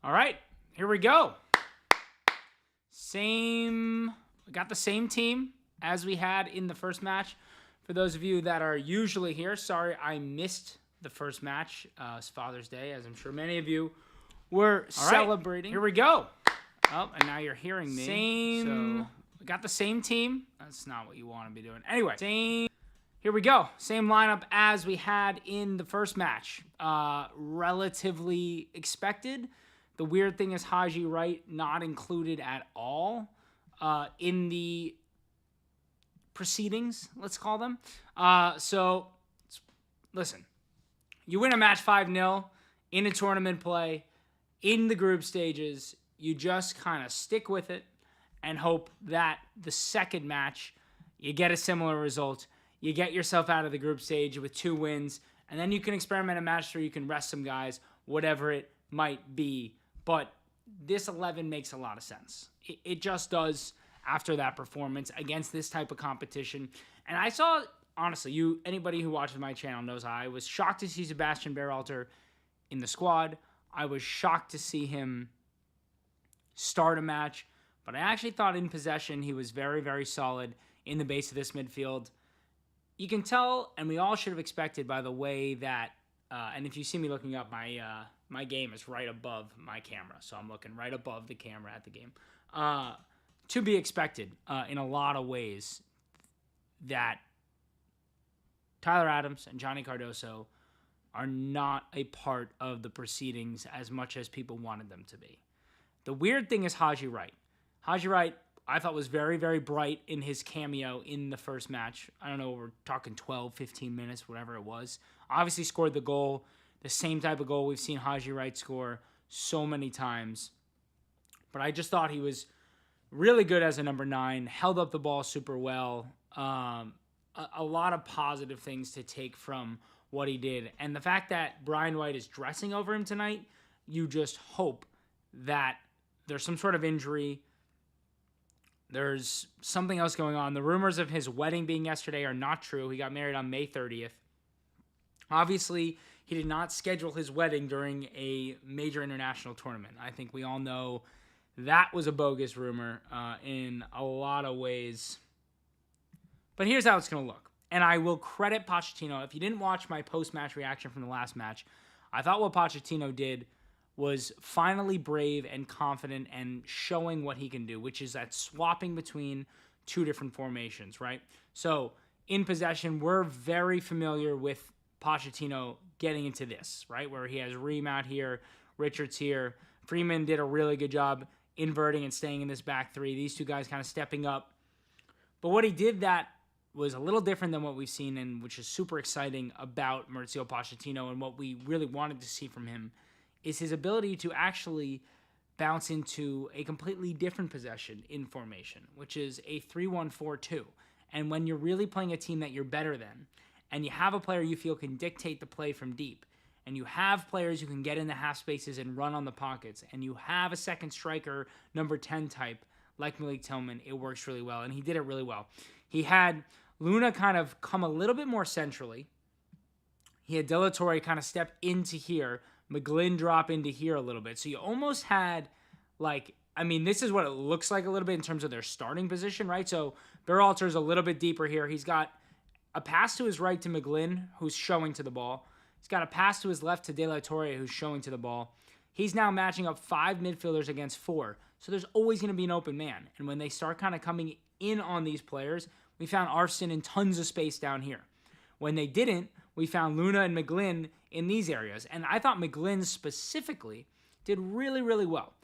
All right, here we go. We got the same team as we had in the first match. For those of you that are usually here, sorry I missed the first match. It's Father's Day, as I'm sure many of you were celebrating. Here we go. Oh, and now you're hearing me. So we got the same team. That's not what you want to be doing. Anyway, here we go. Same lineup as we had in the first match. Relatively expected. The weird thing is Haji Wright not included at all in the proceedings, let's call them. So, listen. You win a match 5-0 in a tournament play, in the group stages. You just kind of stick with it and hope that the second match, you get a similar result. You get yourself out of the group stage with 2 wins, and then you can experiment a match where you can rest some guys, whatever it might be. But this 11 makes a lot of sense. It just does after that performance against this type of competition. And I saw, honestly, anybody who watches my channel knows I was shocked to see Sebastian Berhalter in the squad. I was shocked to see him start a match. But I actually thought in possession he was very, very solid in the base of this midfield. You can tell, and we all should have expected by the way that, and if you see me looking up, my game is right above my camera. So I'm looking right above the camera at the game. To be expected in a lot of ways that Tyler Adams and Johnny Cardoso are not a part of the proceedings as much as people wanted them to be. The weird thing is Haji Wright. Haji Wright, I thought, was very, very bright in his cameo in the first match. I don't know, we're talking 12, 15 minutes, whatever it was. Obviously scored the goal, the same type of goal we've seen Haji Wright score so many times. But I just thought he was really good as a number 9, held up the ball super well. A lot of positive things to take from what he did. And the fact that Brian White is dressing over him tonight, you just hope that there's some sort of injury. There's something else going on. The rumors of his wedding being yesterday are not true. He got married on May 30th. Obviously, he did not schedule his wedding during a major international tournament. I think we all know that was a bogus rumor in a lot of ways. But here's how it's going to look. And I will credit Pochettino. If you didn't watch my post-match reaction from the last match, I thought what Pochettino did was finally brave and confident and showing what he can do, which is that swapping between 2 different formations, right? So in possession, we're very familiar with Pochettino getting into this, right? Where he has Ream out here, Richards here. Freeman did a really good job inverting and staying in this back 3. These 2 guys kind of stepping up. But what he did that was a little different than what we've seen, and which is super exciting about Mauricio Pochettino and what we really wanted to see from him, is his ability to actually bounce into a completely different possession in formation, which is a 3-1-4-2. And when you're really playing a team that you're better than, and you have a player you feel can dictate the play from deep, and you have players who can get in the half spaces and run on the pockets, and you have a second striker, number 10 type, like Malik Tillman, it works really well, and he did it really well. He had Luna kind of come a little bit more centrally. He had De La Torre kind of step into here, McGlynn drop into here a little bit. So you almost had, this is what it looks like a little bit in terms of their starting position, right? So Berhalter's a little bit deeper here. He's got a pass to his right to McGlynn, who's showing to the ball. He's got a pass to his left to De La Torre, who's showing to the ball. He's now matching up 5 midfielders against 4. So there's always going to be an open man. And when they start kind of coming in on these players, we found Arsene in tons of space down here. When they didn't, we found Luna and McGlynn in these areas. And I thought McGlynn specifically did really, really well.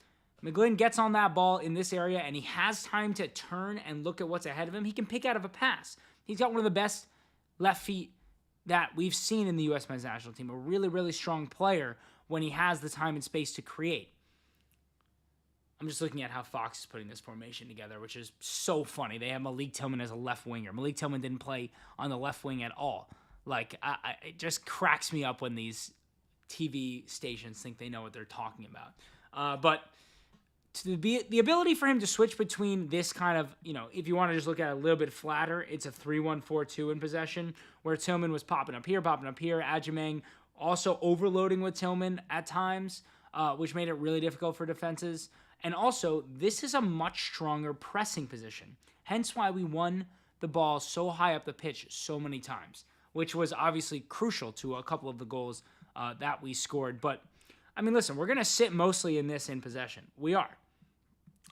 McGlynn gets on that ball in this area, and he has time to turn and look at what's ahead of him. He can pick out of a pass. He's got one of the best left feet that we've seen in the U.S. men's national team. A really, really strong player when he has the time and space to create. I'm just looking at how Fox is putting this formation together, which is so funny. They have Malik Tillman as a left winger. Malik Tillman didn't play on the left wing at all. It just cracks me up when these TV stations think they know what they're talking about. But the ability for him to switch between this kind of, if you want to just look at it a little bit flatter, it's a 3-1-4-2 in possession, where Tillman was popping up here, Adjumang also overloading with Tillman at times. which made it really difficult for defenses. And also, this is a much stronger pressing position. Hence why we won the ball so high up the pitch so many times, which was obviously crucial to a couple of the goals that we scored. But, I mean, listen, we're going to sit mostly in this in possession. We are.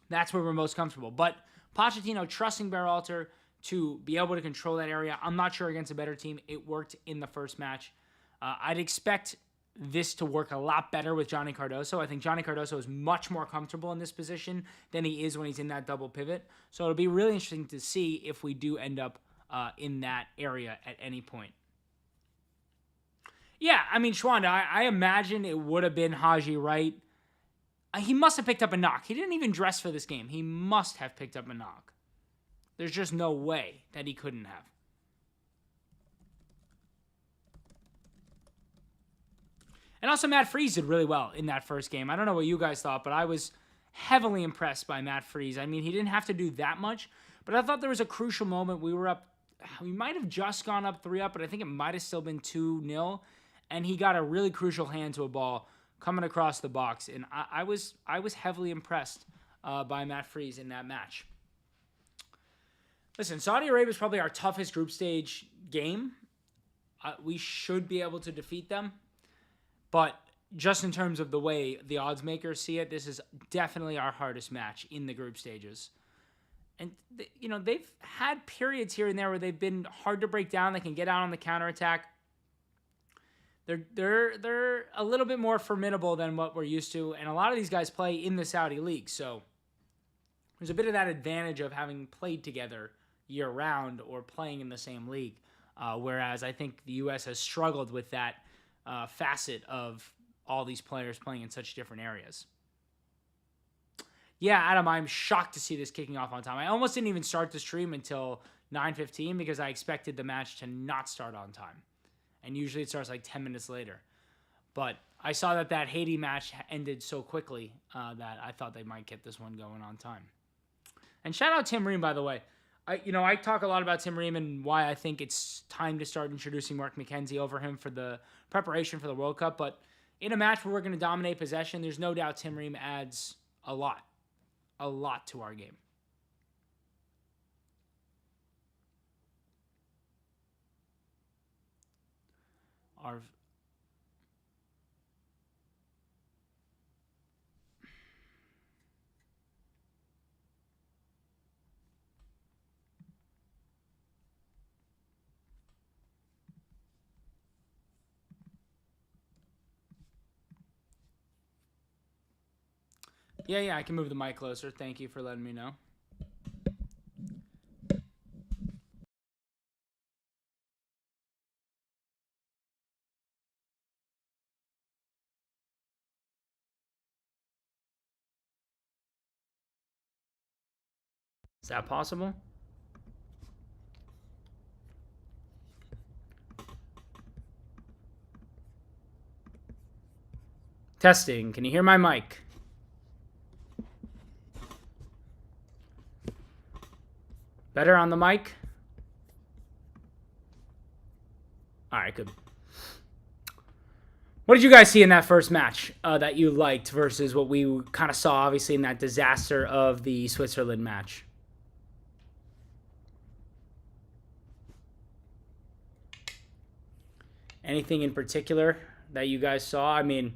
That's where we're most comfortable. But Pochettino trusting Berhalter to be able to control that area. I'm not sure against a better team. It worked in the first match. I'd expect this to work a lot better with Johnny Cardoso. I think Johnny Cardoso is much more comfortable in this position than he is when he's in that double pivot. So it'll be really interesting to see if we do end up in that area at any point. Yeah, I mean, Schwanda, I imagine it would have been Haji Wright. He must have picked up a knock. He didn't even dress for this game. He must have picked up a knock. There's just no way that he couldn't have. And also, Matt Freese did really well in that first game. I don't know what you guys thought, but I was heavily impressed by Matt Freese. I mean, he didn't have to do that much, but I thought there was a crucial moment. We were up. We might have just gone up 3-up, but I think it might have still been 2-0. And he got a really crucial hand to a ball coming across the box. And I was heavily impressed by Matt Freese in that match. Listen, Saudi Arabia is probably our toughest group stage game. We should be able to defeat them. But just in terms of the way the odds makers see it, this is definitely our hardest match in the group stages. And, they've had periods here and there where they've been hard to break down. They can get out on the counterattack. They're a little bit more formidable than what we're used to. And a lot of these guys play in the Saudi League. So there's a bit of that advantage of having played together year-round or playing in the same league. Whereas I think the U.S. has struggled with that facet of all these players playing in such different areas. Yeah, Adam, I'm shocked to see this kicking off on time. I almost didn't even start the stream until 9:15 because I expected the match to not start on time. And usually it starts like 10 minutes later. But I saw that Haiti match ended so quickly that I thought they might get this one going on time. And shout out Tim Ream, by the way. I talk a lot about Tim Ream and why I think it's time to start introducing Mark McKenzie over him for the preparation for the World Cup. But in a match where we're going to dominate possession, there's no doubt Tim Ream adds a lot to our game. Yeah, I can move the mic closer. Thank you for letting me know. Is that possible? Testing. Can you hear my mic? Better on the mic? All right, good. What did you guys see in that first match that you liked versus what we kind of saw, obviously, in that disaster of the Switzerland match? Anything in particular that you guys saw? I mean,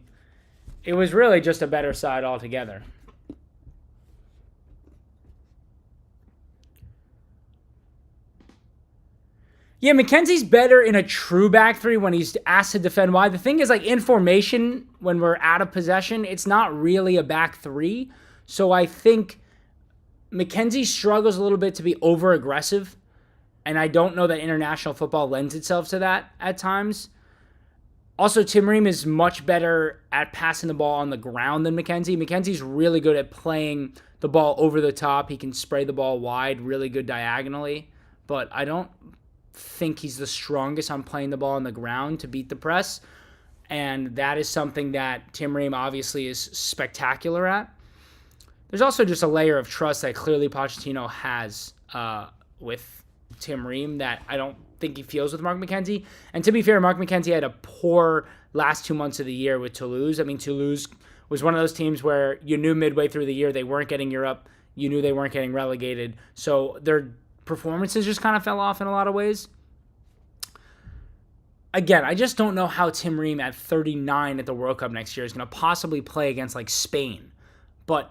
it was really just a better side altogether. Yeah, McKenzie's better in a true back three when he's asked to defend wide. The thing is, like, in formation, when we're out of possession, it's not really a back three. So I think McKenzie struggles a little bit to be over-aggressive, and I don't know that international football lends itself to that at times. Also, Tim Ream is much better at passing the ball on the ground than McKenzie. McKenzie's really good at playing the ball over the top. He can spray the ball wide, really good diagonally, but I don't think he's the strongest on playing the ball on the ground to beat the press, and that is something that Tim Ream obviously is spectacular at. There's also just a layer of trust that clearly Pochettino has with Tim Ream that I don't think he feels with Mark McKenzie. And to be fair, Mark McKenzie had a poor last 2 months of the year with Toulouse. I mean, Toulouse was one of those teams where you knew midway through the year they weren't getting Europe. You knew they weren't getting relegated. So their performances just kind of fell off in a lot of ways. Again, I just don't know how Tim Ream at 39 at the World Cup next year is going to possibly play against like Spain. But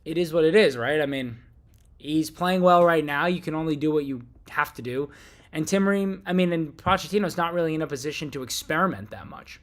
it is what it is, right? I mean, he's playing well right now. You can only do what you have to do. And Tim Ream, and Pochettino's not really in a position to experiment that much.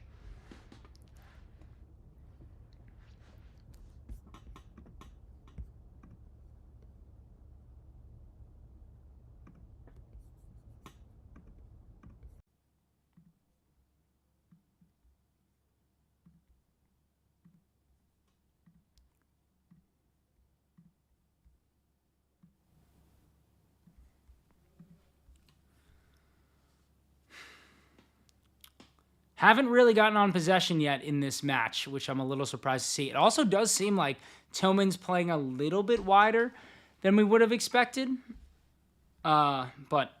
Haven't really gotten on possession yet in this match, which I'm a little surprised to see. It also does seem like Tillman's playing a little bit wider than we would have expected. But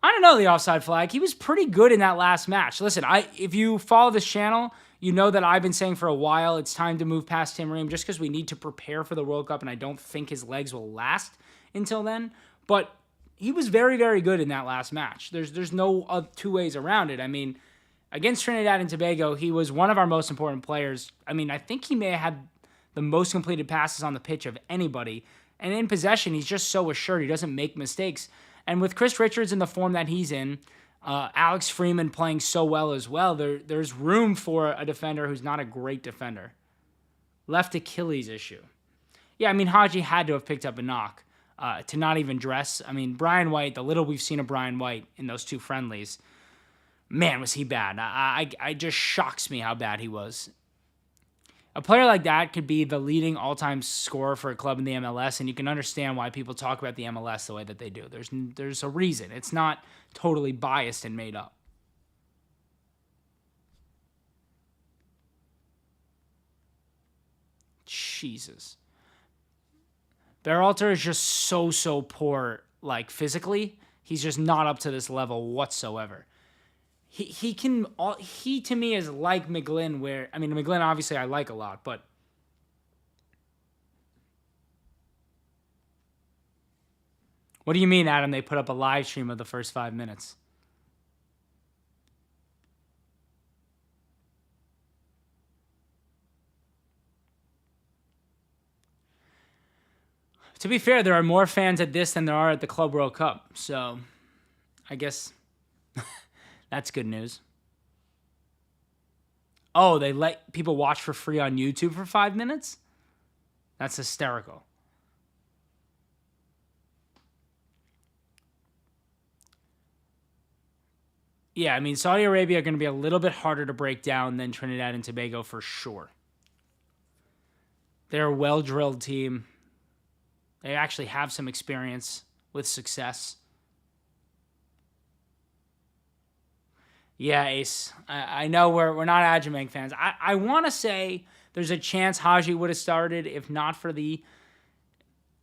I don't know the offside flag. He was pretty good in that last match. Listen, if you follow this channel, you know that I've been saying for a while it's time to move past Tim Ream just because we need to prepare for the World Cup, and I don't think his legs will last until then. But he was very, very good in that last match. There's no two ways around it. I mean, against Trinidad and Tobago, he was one of our most important players. I think he may have had the most completed passes on the pitch of anybody. And in possession, he's just so assured. He doesn't make mistakes. And with Chris Richards in the form that he's in, Alex Freeman playing so well as well, there's room for a defender who's not a great defender. Left Achilles issue. Yeah, Haji had to have picked up a knock. To not even dress. Brian White, the little we've seen of Brian White in those two friendlies, man, was he bad. I just shocks me how bad he was. A player like that could be the leading all-time scorer for a club in the MLS, and you can understand why people talk about the MLS the way that they do. There's a reason. It's not totally biased and made up. Jesus. Berhalter is just so poor, like physically. He's just not up to this level whatsoever. He to me is like McGlynn, where McGlynn obviously I like a lot, but what do you mean, Adam? They put up a live stream of the first 5 minutes. To be fair, there are more fans at this than there are at the Club World Cup. So, I guess that's good news. Oh, they let people watch for free on YouTube for 5 minutes? That's hysterical. Yeah, Saudi Arabia are going to be a little bit harder to break down than Trinidad and Tobago for sure. They're a well-drilled team. They actually have some experience with success. Yeah, Ace. I know we're not Ajamang fans. I want to say there's a chance Haji would have started if not for the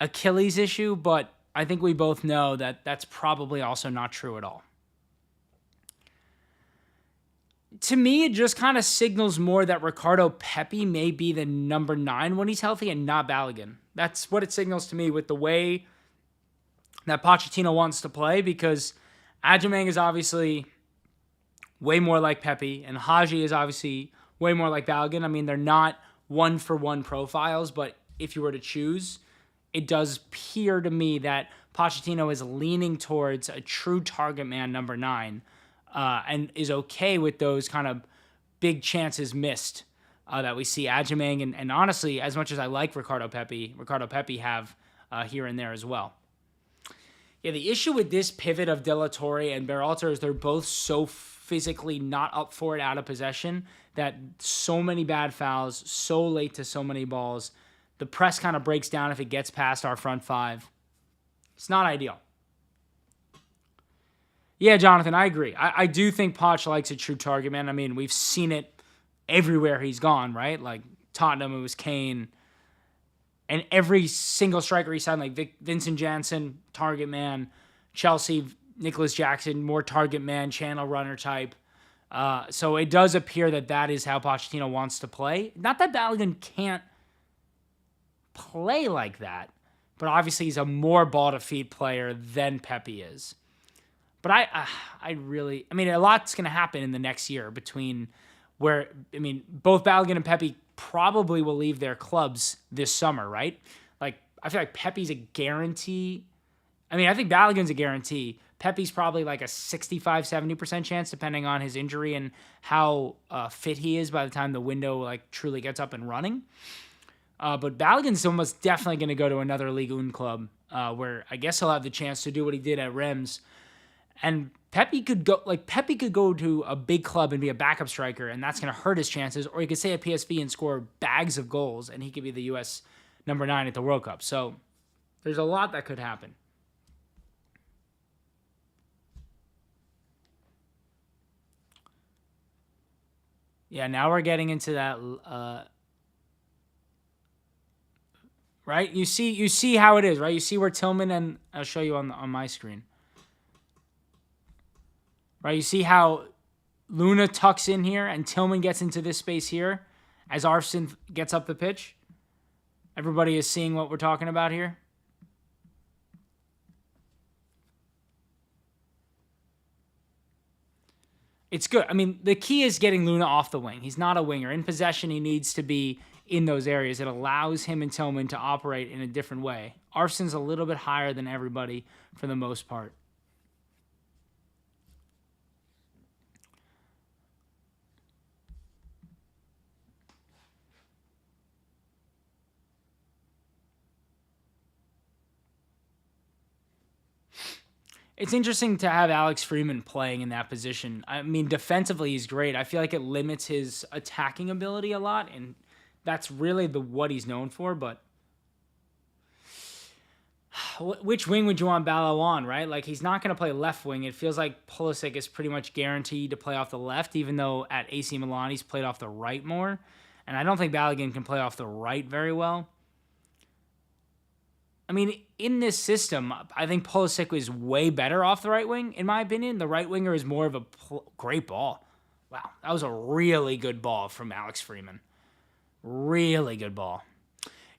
Achilles issue, but I think we both know that that's probably also not true at all. To me, it just kind of signals more that Ricardo Pepi may be the number 9 when he's healthy and not Balogun. That's what it signals to me with the way that Pochettino wants to play, because Ajamang is obviously way more like Pepi, and Haji is obviously way more like Balogun. They're not one-for-one profiles, but if you were to choose, it does appear to me that Pochettino is leaning towards a true target man number 9, and is okay with those kind of big chances missed that we see Ajamang and honestly, as much as I like Ricardo Pepi have here and there as well. Yeah, the issue with this pivot of De La Torre and Berhalter is they're both so physically not up for it out of possession that so many bad fouls, so late to so many balls. The press kind of breaks down if it gets past our front 5. It's not ideal. Yeah, Jonathan, I agree. I do think Poch likes a true target man. We've seen it everywhere he's gone, right? Like Tottenham, it was Kane. And every single striker he signed, like Vincent Janssen, target man. Chelsea, Nicholas Jackson, more target man, channel runner type. So it does appear that that is how Pochettino wants to play. Not that Balogun can't play like that, but obviously he's a more ball to feet player than Pepe is. But I mean, a lot's going to happen in the next year between both Balogun and Pepe probably will leave their clubs this summer, right? Like, I feel like Pepe's a guarantee. I mean, I think Balogun's a guarantee. Pepe's probably like a 65, 70% chance, depending on his injury and how fit he is by the time the window like truly gets up and running. But Balogun's almost definitely going to go to another Ligue 1 club where I guess he'll have the chance to do what he did at Reims. And Pepe could go to a big club and be a backup striker, and that's going to hurt his chances. Or he could stay at PSV and score bags of goals, and he could be the U.S. number 9 at the World Cup. So there's a lot that could happen. Yeah, now we're getting into that. Right? You see how it is, right? You see where Tillman, and I'll show you on my screen. Right? You see how Luna tucks in here and Tillman gets into this space here as Arfson gets up the pitch. Everybody is seeing what we're talking about here. It's good. I mean, the key is getting Luna off the wing. He's not a winger. In possession, he needs to be in those areas. It allows him and Tillman to operate in a different way. Arfson's a little bit higher than everybody for the most part. It's interesting to have Alex Freeman playing in that position. I mean, defensively, he's great. I feel like it limits his attacking ability a lot, and that's really what he's known for. But which wing would you want Ballo on, right? Like, he's not going to play left wing. It feels like Pulisic is pretty much guaranteed to play off the left, even though at AC Milan he's played off the right more. And I don't think Balogun can play off the right very well. I mean, in this system, I think Pulisic was way better off the right wing, in my opinion. The right winger is more of a great ball. Wow, that was a really good ball from Alex Freeman. Really good ball.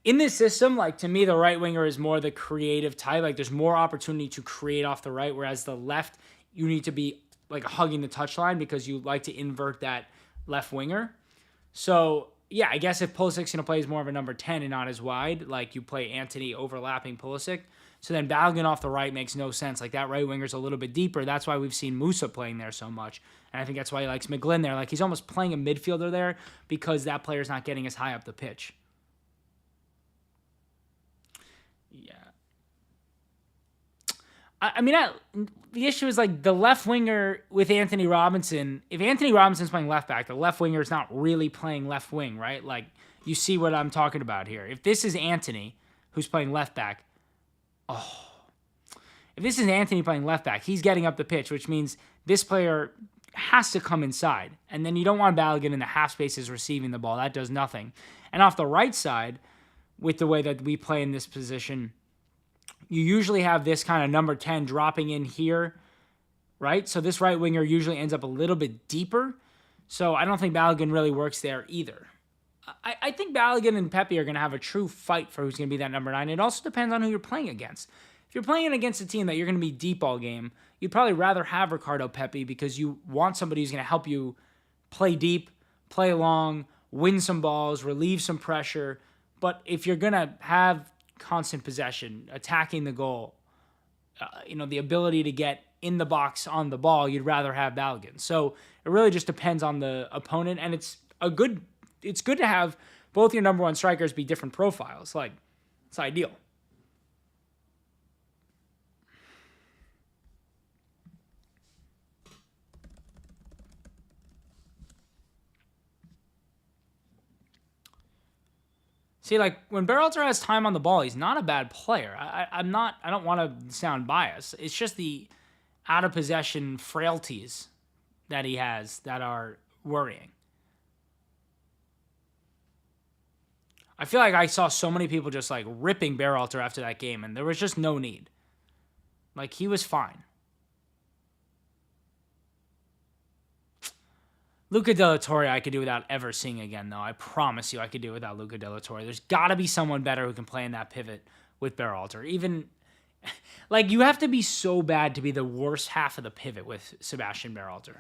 In this system, like, to me, the right winger is more the creative type. Like, there's more opportunity to create off the right, whereas the left, you need to be, like, hugging the touchline because you like to invert that left winger. So, yeah, I guess if Pulisic's going to play as more of a number 10 and not as wide, like you play Antony overlapping Pulisic, so then Balogun off the right makes no sense. Like, that right winger's a little bit deeper. That's why we've seen Musa playing there so much. And I think that's why he likes McGlynn there. Like, he's almost playing a midfielder there because that player's not getting as high up the pitch. Yeah. I mean, the issue is, like, the left winger with Anthony Robinson. If Anthony Robinson's playing left back, the left winger is not really playing left wing, right? Like, you see what I'm talking about here. If this is Anthony who's playing left back, if this is Anthony playing left back, he's getting up the pitch, which means this player has to come inside. And then you don't want Balogun in the half spaces receiving the ball. That does nothing. And off the right side, with the way that we play in this position, you usually have this kind of number 10 dropping in here, right? So this right winger usually ends up a little bit deeper. So I don't think Balogun really works there either. I think Balogun and Pepe are going to have a true fight for who's going to be that number 9. It also depends on who you're playing against. If you're playing against a team that you're going to be deep all game, you'd probably rather have Ricardo Pepe because you want somebody who's going to help you play deep, play long, win some balls, relieve some pressure. But if you're going to have constant possession, attacking the goal, the ability to get in the box on the ball, you'd rather have Balogun. So it really just depends on the opponent, and it's good to have both your number 1 strikers be different profiles. Like, it's ideal. See, like, when Berhalter has time on the ball, he's not a bad player. I don't want to sound biased. It's just the out of possession frailties that he has that are worrying. I feel like I saw so many people just, like, ripping Berhalter after that game, and there was just no need. Like, he was fine. Luca De La Torre I could do without ever seeing again, though. I promise you I could do without Luca De La Torre. There's got to be someone better who can play in that pivot with Berhalter. Even, like, you have to be so bad to be the worst half of the pivot with Sebastian Berhalter.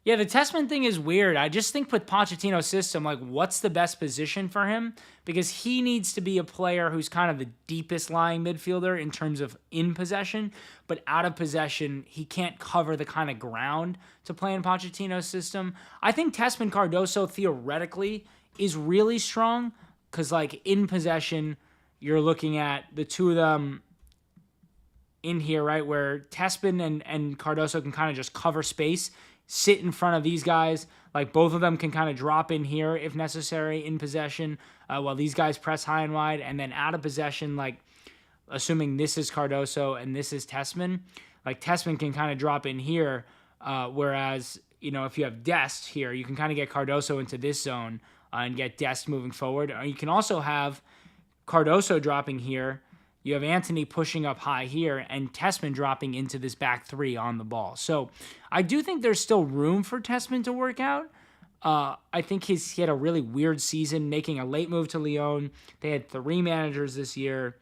Yeah, the Tessman thing is weird. I just think with Pochettino's system, like, what's the best position for him? Because he needs to be a player who's kind of the deepest lying midfielder in terms of in possession, but out of possession, he can't cover the kind of ground to play in Pochettino's system. I think Tessman Cardoso theoretically is really strong because, like, in possession, you're looking at the two of them in here, right, where Tessman and Cardoso can kind of just cover space, sit in front of these guys. Like, both of them can kind of drop in here if necessary in possession while these guys press high and wide. And then out of possession, like, assuming this is Cardoso and this is Tessman, like, Tessman can kind of drop in here. Whereas, you know, if you have Dest here, you can kind of get Cardoso into this zone and get Dest moving forward. Or you can also have Cardoso dropping here. You have Antony pushing up high here and Tessman dropping into this back three on the ball. So I do think there's still room for Tessman to work out. I think he had a really weird season making a late move to Lyon. They had 3 managers this year.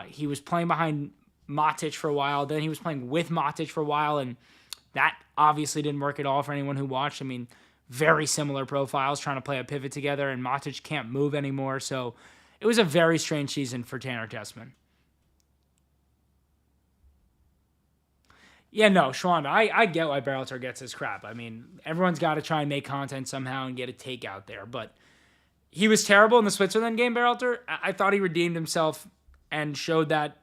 He was playing behind Matic for a while. Then he was playing with Matic for a while, and that obviously didn't work at all for anyone who watched. I mean, very similar profiles trying to play a pivot together, and Matic can't move anymore. So it was a very strange season for Tanner Tessman. Yeah, no, Schwanda, I get why Berhalter gets his crap. I mean, everyone's got to try and make content somehow and get a take out there. But he was terrible in the Switzerland game, Berhalter. I thought he redeemed himself and showed that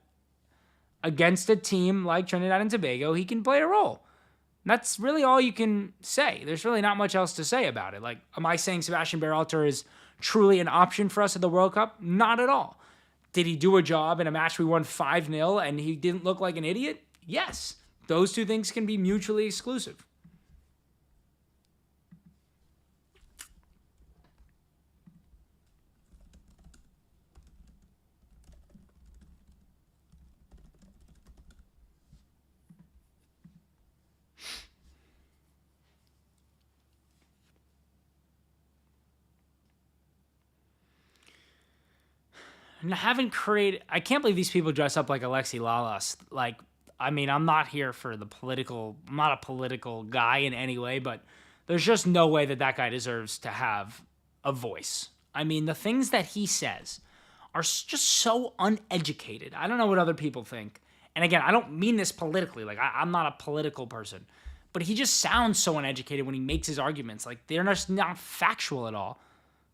against a team like Trinidad and Tobago, he can play a role. And that's really all you can say. There's really not much else to say about it. Like, am I saying Sebastian Berhalter is truly an option for us at the World Cup? Not at all. Did he do a job in a match we won 5-0 and he didn't look like an idiot? Yes. Those two things can be mutually exclusive. And I can't believe these people dress up like Alexi Lalas. Like, I mean, I'm not here for I'm not a political guy in any way, but there's just no way that guy deserves to have a voice. I mean, the things that he says are just so uneducated. I don't know what other people think. And again, I don't mean this politically. Like, I'm not a political person. But he just sounds so uneducated when he makes his arguments. Like, they're just not factual at all.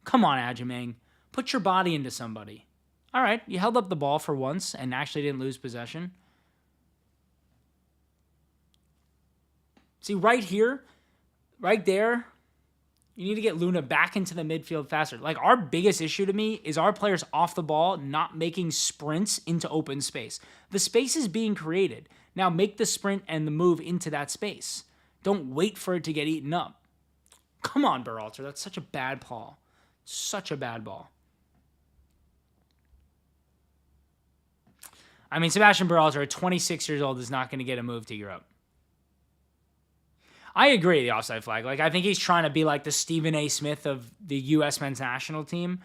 Come on, Ajimang. Put your body into somebody. All right, you held up the ball for once and actually didn't lose possession. See, right here, right there, you need to get Luna back into the midfield faster. Like, our biggest issue to me is our players off the ball not making sprints into open space. The space is being created. Now make the sprint and the move into that space. Don't wait for it to get eaten up. Come on, Berhalter. That's such a bad ball. Such a bad ball. I mean, Sebastian Berhalter at 26 years old is not going to get a move to Europe. I agree, the offside flag. Like, I think he's trying to be like the Stephen A. Smith of the U.S. men's national team.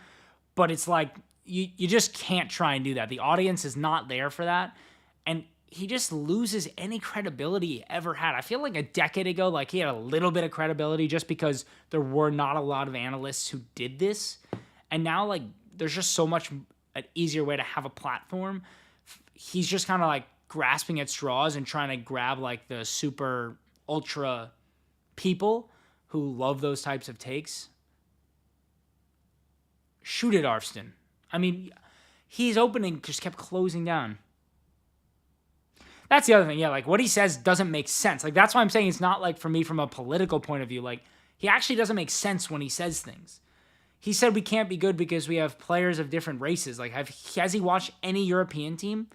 But it's like, you just can't try and do that. The audience is not there for that. And he just loses any credibility he ever had. I feel like a decade ago, like, he had a little bit of credibility just because there were not a lot of analysts who did this. And now, like, there's just so much an easier way to have a platform. He's just kind of like grasping at straws and trying to grab like the super ultra people who love those types of takes. Shoot it, Arfston. I mean, his opening just kept closing down. That's the other thing. Yeah, like what he says doesn't make sense. Like that's why I'm saying it's not like for me from a political point of view. Like he actually doesn't make sense when he says things. He said we can't be good because we have players of different races. Like has he watched any European team?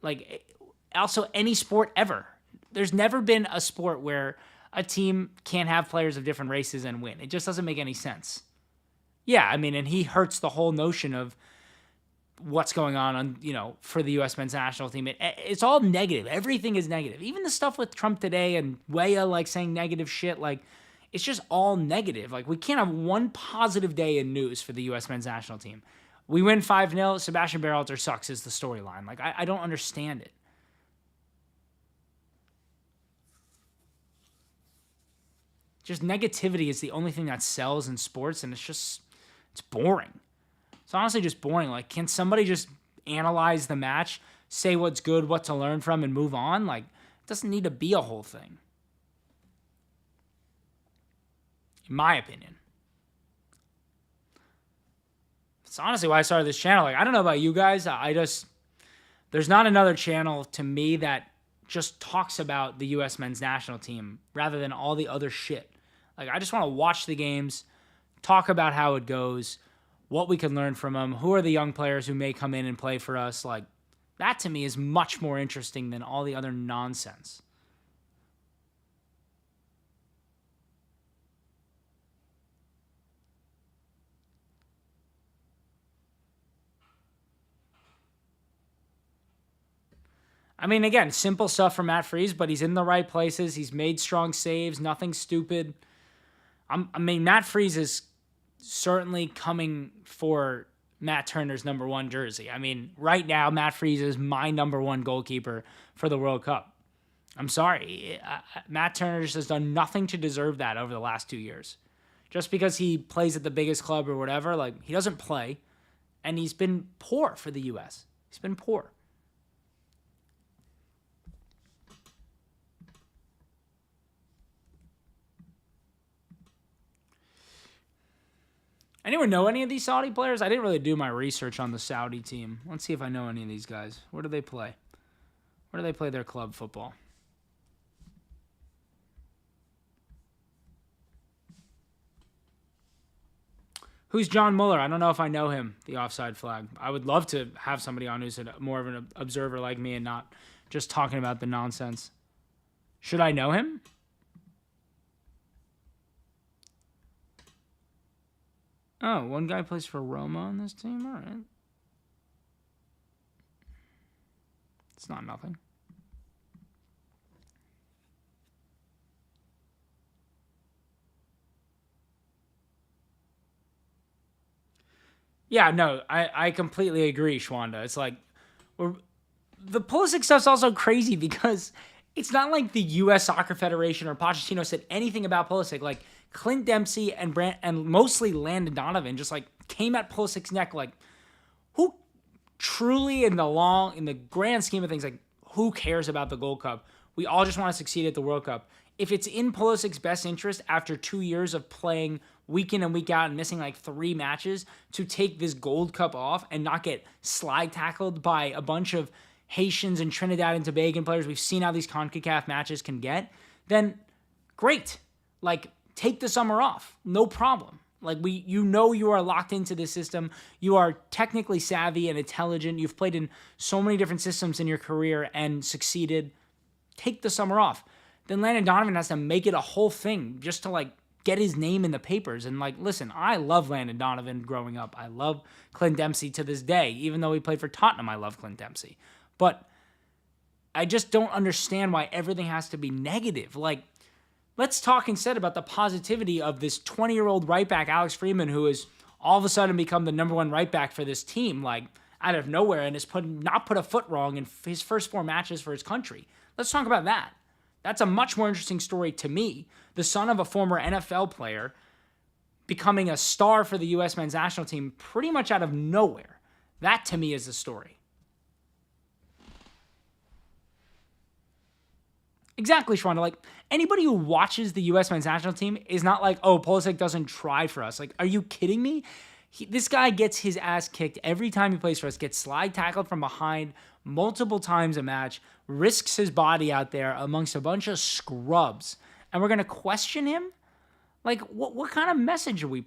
Like, also any sport ever. There's never been a sport where a team can't have players of different races and win. It just doesn't make any sense. Yeah, I mean, and he hurts the whole notion of what's going on, for the U.S. men's national team. It's all negative. Everything is negative. Even the stuff with Trump today and Weah, like, saying negative shit, like, it's just all negative. Like, we can't have one positive day in news for the U.S. men's national team. We win 5-0. Sebastian Berhalter sucks is the storyline. Like, I don't understand it. Just negativity is the only thing that sells in sports, and it's boring. It's honestly just boring. Like, can somebody just analyze the match, say what's good, what to learn from, and move on? Like, it doesn't need to be a whole thing. In my opinion. It's honestly why I started this channel. Like, I don't know about you guys. There's not another channel to me that just talks about the U.S. men's national team rather than all the other shit. Like, I just want to watch the games, talk about how it goes, what we can learn from them, who are the young players who may come in and play for us. Like, that to me is much more interesting than all the other nonsense. I mean, again, simple stuff for Matt Freese, but he's in the right places. He's made strong saves, nothing stupid. Matt Freese is certainly coming for Matt Turner's number 1 jersey. I mean, right now, Matt Freese is my number 1 goalkeeper for the World Cup. I'm sorry. Matt Turner just has done nothing to deserve that over the last 2 years. Just because he plays at the biggest club or whatever, like, he doesn't play, and he's been poor for the U.S. He's been poor. Anyone know any of these Saudi players? I didn't really do my research on the Saudi team. Let's see if I know any of these guys. Where do they play? Where do they play their club football? Who's John Muller? I don't know if I know him, the offside flag. I would love to have somebody on who's more of an observer like me and not just talking about the nonsense. Should I know him? Oh, one guy plays for Roma on this team? All right. It's not nothing. Yeah, no, I completely agree, Shwanda. It's like, the Pulisic stuff's also crazy because it's not like the U.S. Soccer Federation or Pochettino said anything about Pulisic. Like, Clint Dempsey and mostly Landon Donovan just, like, came at Pulisic's neck. Like, who truly in the grand scheme of things, like, who cares about the Gold Cup? We all just want to succeed at the World Cup. If it's in Pulisic's best interest after 2 years of playing week in and week out and missing like 3 matches to take this Gold Cup off and not get slide tackled by a bunch of Haitians and Trinidad and Tobago players, we've seen how these CONCACAF matches can get, then great. Like, take the summer off. No problem. Like, you are locked into this system. You are technically savvy and intelligent. You've played in so many different systems in your career and succeeded. Take the summer off. Then Landon Donovan has to make it a whole thing just to, like, get his name in the papers. And, like, listen, I love Landon Donovan growing up. I love Clint Dempsey to this day. Even though he played for Tottenham, I love Clint Dempsey. But I just don't understand why everything has to be negative. Like, let's talk instead about the positivity of this 20-year-old right back, Alex Freeman, who has all of a sudden become the number 1 right back for this team, like, out of nowhere, and has not put a foot wrong in his first 4 matches for his country. Let's talk about that. That's a much more interesting story to me. The son of a former NFL player becoming a star for the U.S. men's national team pretty much out of nowhere. That, to me, is the story. Exactly, Shwanda. Like, anybody who watches the U.S. men's national team is not like, oh, Pulisic doesn't try for us. Like, are you kidding me? This guy gets his ass kicked every time he plays for us, gets slide tackled from behind multiple times a match, risks his body out there amongst a bunch of scrubs, and we're going to question him? Like, what kind of message are we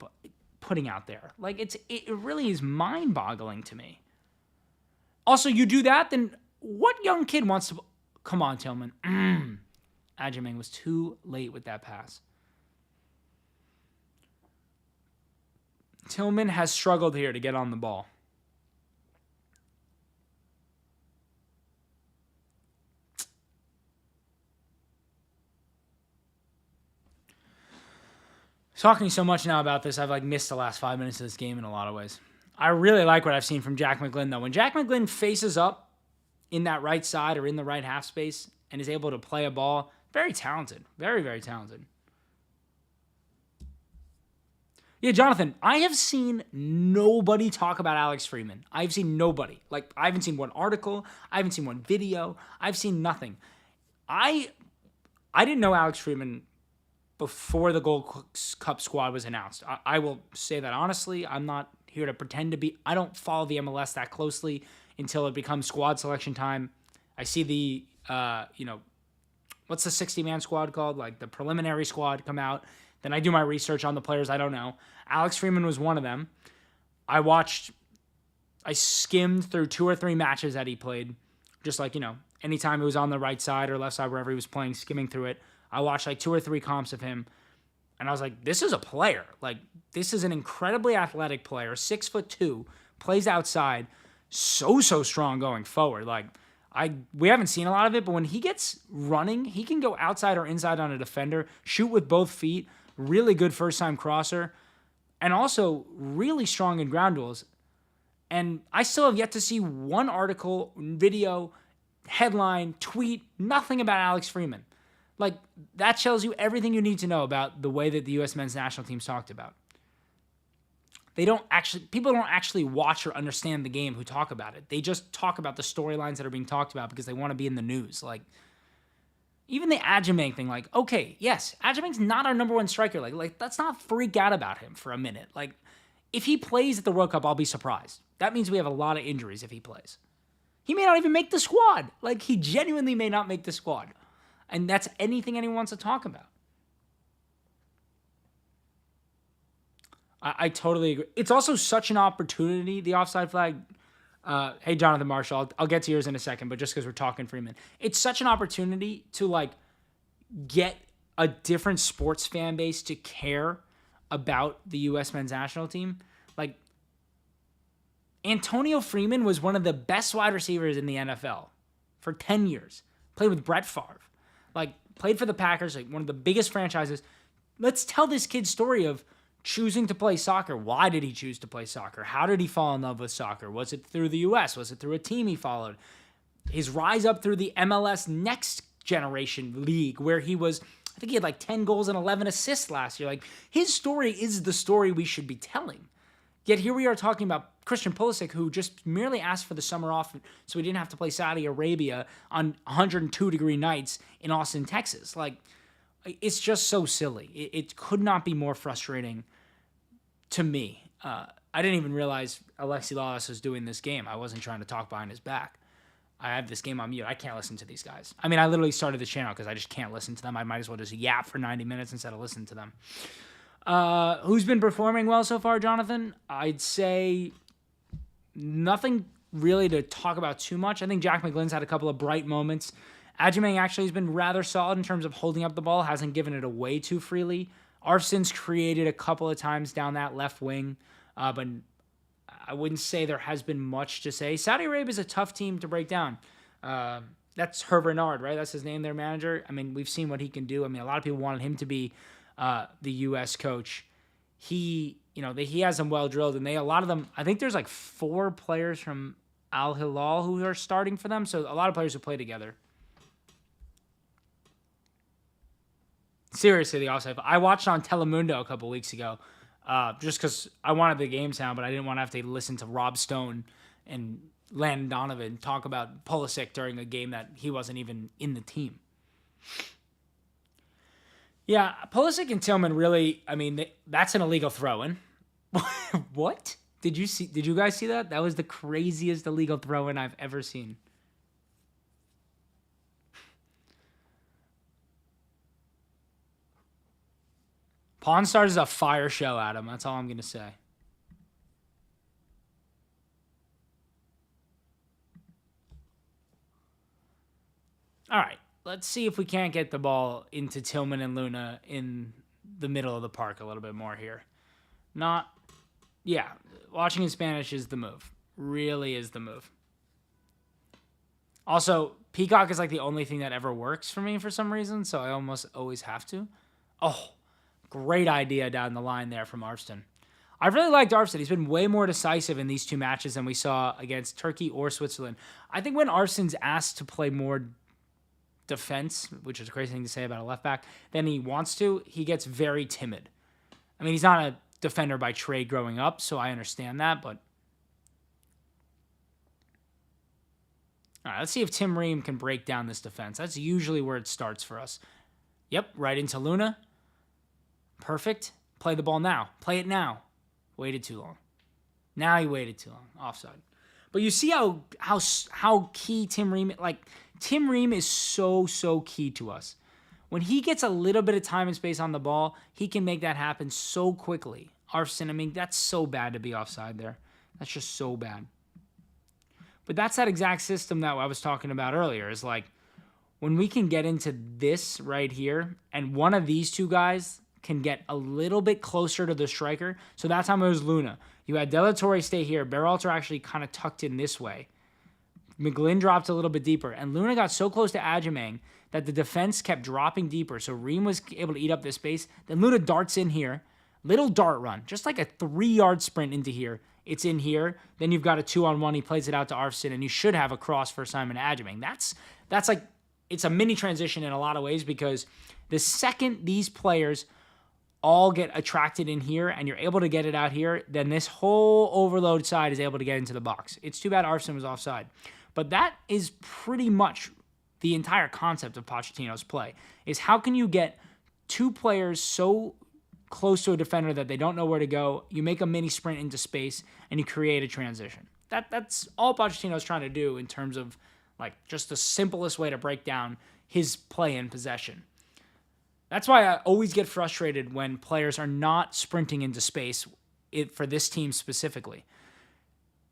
putting out there? Like, it really is mind-boggling to me. Also, you do that, then what young kid wants to... Come on, Tillman. Ajimang was too late with that pass. Tillman has struggled here to get on the ball. Talking so much now about this, I've like missed the last 5 minutes of this game in a lot of ways. I really like what I've seen from Jack McGlynn, though. When Jack McGlynn faces up in that right side or in the right half space and is able to play a ball, very talented. Very, very talented. Yeah, Jonathan, I have seen nobody talk about Alex Freeman. I've seen nobody. Like, I haven't seen one article. I haven't seen one video. I've seen nothing. I didn't know Alex Freeman before the Gold Cup squad was announced. I will say that honestly. I'm not here to pretend to be. I don't follow the MLS that closely until it becomes squad selection time. I see the, what's the 60-man squad called? Like the preliminary squad come out. Then I do my research on the players I don't know. Alex Freeman was one of them. I skimmed through 2 or 3 matches that he played. Just like, anytime he was on the right side or left side, wherever he was playing, skimming through it. I watched like 2 or 3 comps of him. And I was like, this is a player. Like, this is an incredibly athletic player. 6'2", plays outside. So strong going forward. Like, we haven't seen a lot of it, but when he gets running, he can go outside or inside on a defender, shoot with both feet, really good first-time crosser, and also really strong in ground duels. And I still have yet to see one article, video, headline, tweet, nothing about Alex Freeman. Like, that tells you everything you need to know about the way that the U.S. men's national team's talked about. People don't actually watch or understand the game who talk about it. They just talk about the storylines that are being talked about because they want to be in the news. Like, even the Adjumang thing, like, okay, yes, Adjumang's not our number 1 striker. Like, let's not freak out about him for a minute. Like, if he plays at the World Cup, I'll be surprised. That means we have a lot of injuries if he plays. He may not even make the squad. Like, he genuinely may not make the squad. And that's anything anyone wants to talk about. I totally agree. It's also such an opportunity, the offside flag. Hey, Jonathan Marshall, I'll get to yours in a second, but just because we're talking Freeman. It's such an opportunity to, like, get a different sports fan base to care about the U.S. men's national team. Like, Antonio Freeman was one of the best wide receivers in the NFL for 10 years. Played with Brett Favre. Like, played for the Packers, like one of the biggest franchises. Let's tell this kid's story of choosing to play soccer. Why did he choose to play soccer? How did he fall in love with soccer? Was it through the U.S.? Was it through a team he followed? His rise up through the MLS Next Generation League, where he was, I think he had like 10 goals and 11 assists last year. Like, his story is the story we should be telling. Yet here we are talking about Christian Pulisic, who just merely asked for the summer off so he didn't have to play Saudi Arabia on 102-degree nights in Austin, Texas. Like, it's just so silly. It could not be more frustrating to me. I didn't even realize Alexi Lalas was doing this game. I wasn't trying to talk behind his back. I have this game on mute. I can't listen to these guys. I mean, I literally started the channel because I just can't listen to them. I might as well just yap for 90 minutes instead of listen to them. Who's been performing well so far, Jonathan? I'd say nothing really to talk about too much. I think Jack McGlynn's had a couple of bright moments. Adjumang actually has been rather solid in terms of holding up the ball, hasn't given it away too freely. Arson's created a couple of times down that left wing, but I wouldn't say there has been much to say. Saudi Arabia is a tough team to break down. That's Hervé Renard, right? That's his name, their manager. I mean, we've seen what he can do. I mean, a lot of people wanted him to be the U.S. coach. He has them well drilled, and a lot of them, I think there's like 4 players from Al Hilal who are starting for them, so a lot of players who play together. Seriously, the offside. I watched on Telemundo a couple weeks ago, just because I wanted the game sound, but I didn't want to have to listen to Rob Stone and Landon Donovan talk about Pulisic during a game that he wasn't even in the team. Yeah, Pulisic and Tillman really, I mean, that's an illegal throw-in. What? Did you guys see that? That was the craziest illegal throw-in I've ever seen. Pawn Stars is a fire show, Adam. That's all I'm going to say. All right. Let's see if we can't get the ball into Tillman and Luna in the middle of the park a little bit more here. Watching in Spanish is the move. Really is the move. Also, Peacock is like the only thing that ever works for me for some reason, so I almost always have to. Oh, Great idea down the line there from Arvston. I really liked Arvston. He's been way more decisive in these two matches than we saw against Turkey or Switzerland. I think when Arvston's asked to play more defense, which is a crazy thing to say about a left back, than he wants to, he gets very timid. I mean, he's not a defender by trade growing up, so I understand that, but all right, let's see if Tim Ream can break down this defense. That's usually where it starts for us. Yep, right into Luna. Perfect. Play the ball now. Play it now. Waited too long. Now he waited too long. Offside. But you see how key Tim Ream, like Tim Ream is so key to us. When he gets a little bit of time and space on the ball, he can make that happen so quickly. Arvston, I mean, that's so bad to be offside there. That's just so bad. But that's that exact system that I was talking about earlier. Is like when we can get into this right here, and one of these two guys can get a little bit closer to the striker. So that time it was Luna. You had Della Torre stay here. Berhalter actually kind of tucked in this way. McGlynn dropped a little bit deeper. And Luna got so close to Adjumang that the defense kept dropping deeper. So Ream was able to eat up this space. Then Luna darts in here. Little dart run. Just like a 3-yard sprint into here. It's in here. Then you've got a 2-on-1. He plays it out to Arvston. And you should have a cross for Simon Adjumang. That's like, it's a mini transition in a lot of ways, because the second these players all get attracted in here and you're able to get it out here, then this whole overload side is able to get into the box. It's too bad Arvston was offside. But that is pretty much the entire concept of Pochettino's play, is how can you get two players so close to a defender that they don't know where to go, you make a mini sprint into space, and you create a transition. That's all Pochettino's trying to do in terms of like just the simplest way to break down his play in possession. That's why I always get frustrated when players are not sprinting into space for this team specifically.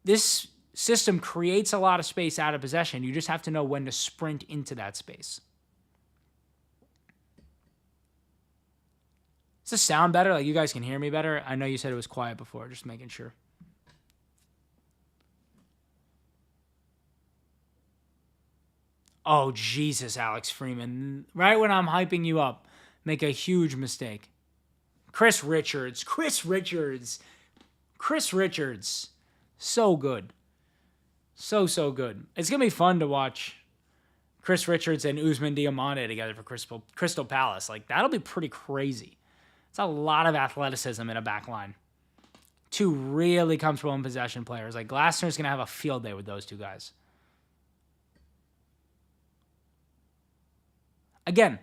This system creates a lot of space out of possession. You just have to know when to sprint into that space. Does this sound better? Like you guys can hear me better? I know you said it was quiet before, just making sure. Oh, Jesus, Alex Freeman. Right when I'm hyping you up, make a huge mistake. Chris Richards. So good. So good. It's going to be fun to watch Chris Richards and Usman Diamante together for Crystal Palace. Like, that'll be pretty crazy. It's a lot of athleticism in a back line. Two really comfortable in possession players. Like, Glasner's going to have a field day with those two guys. Again,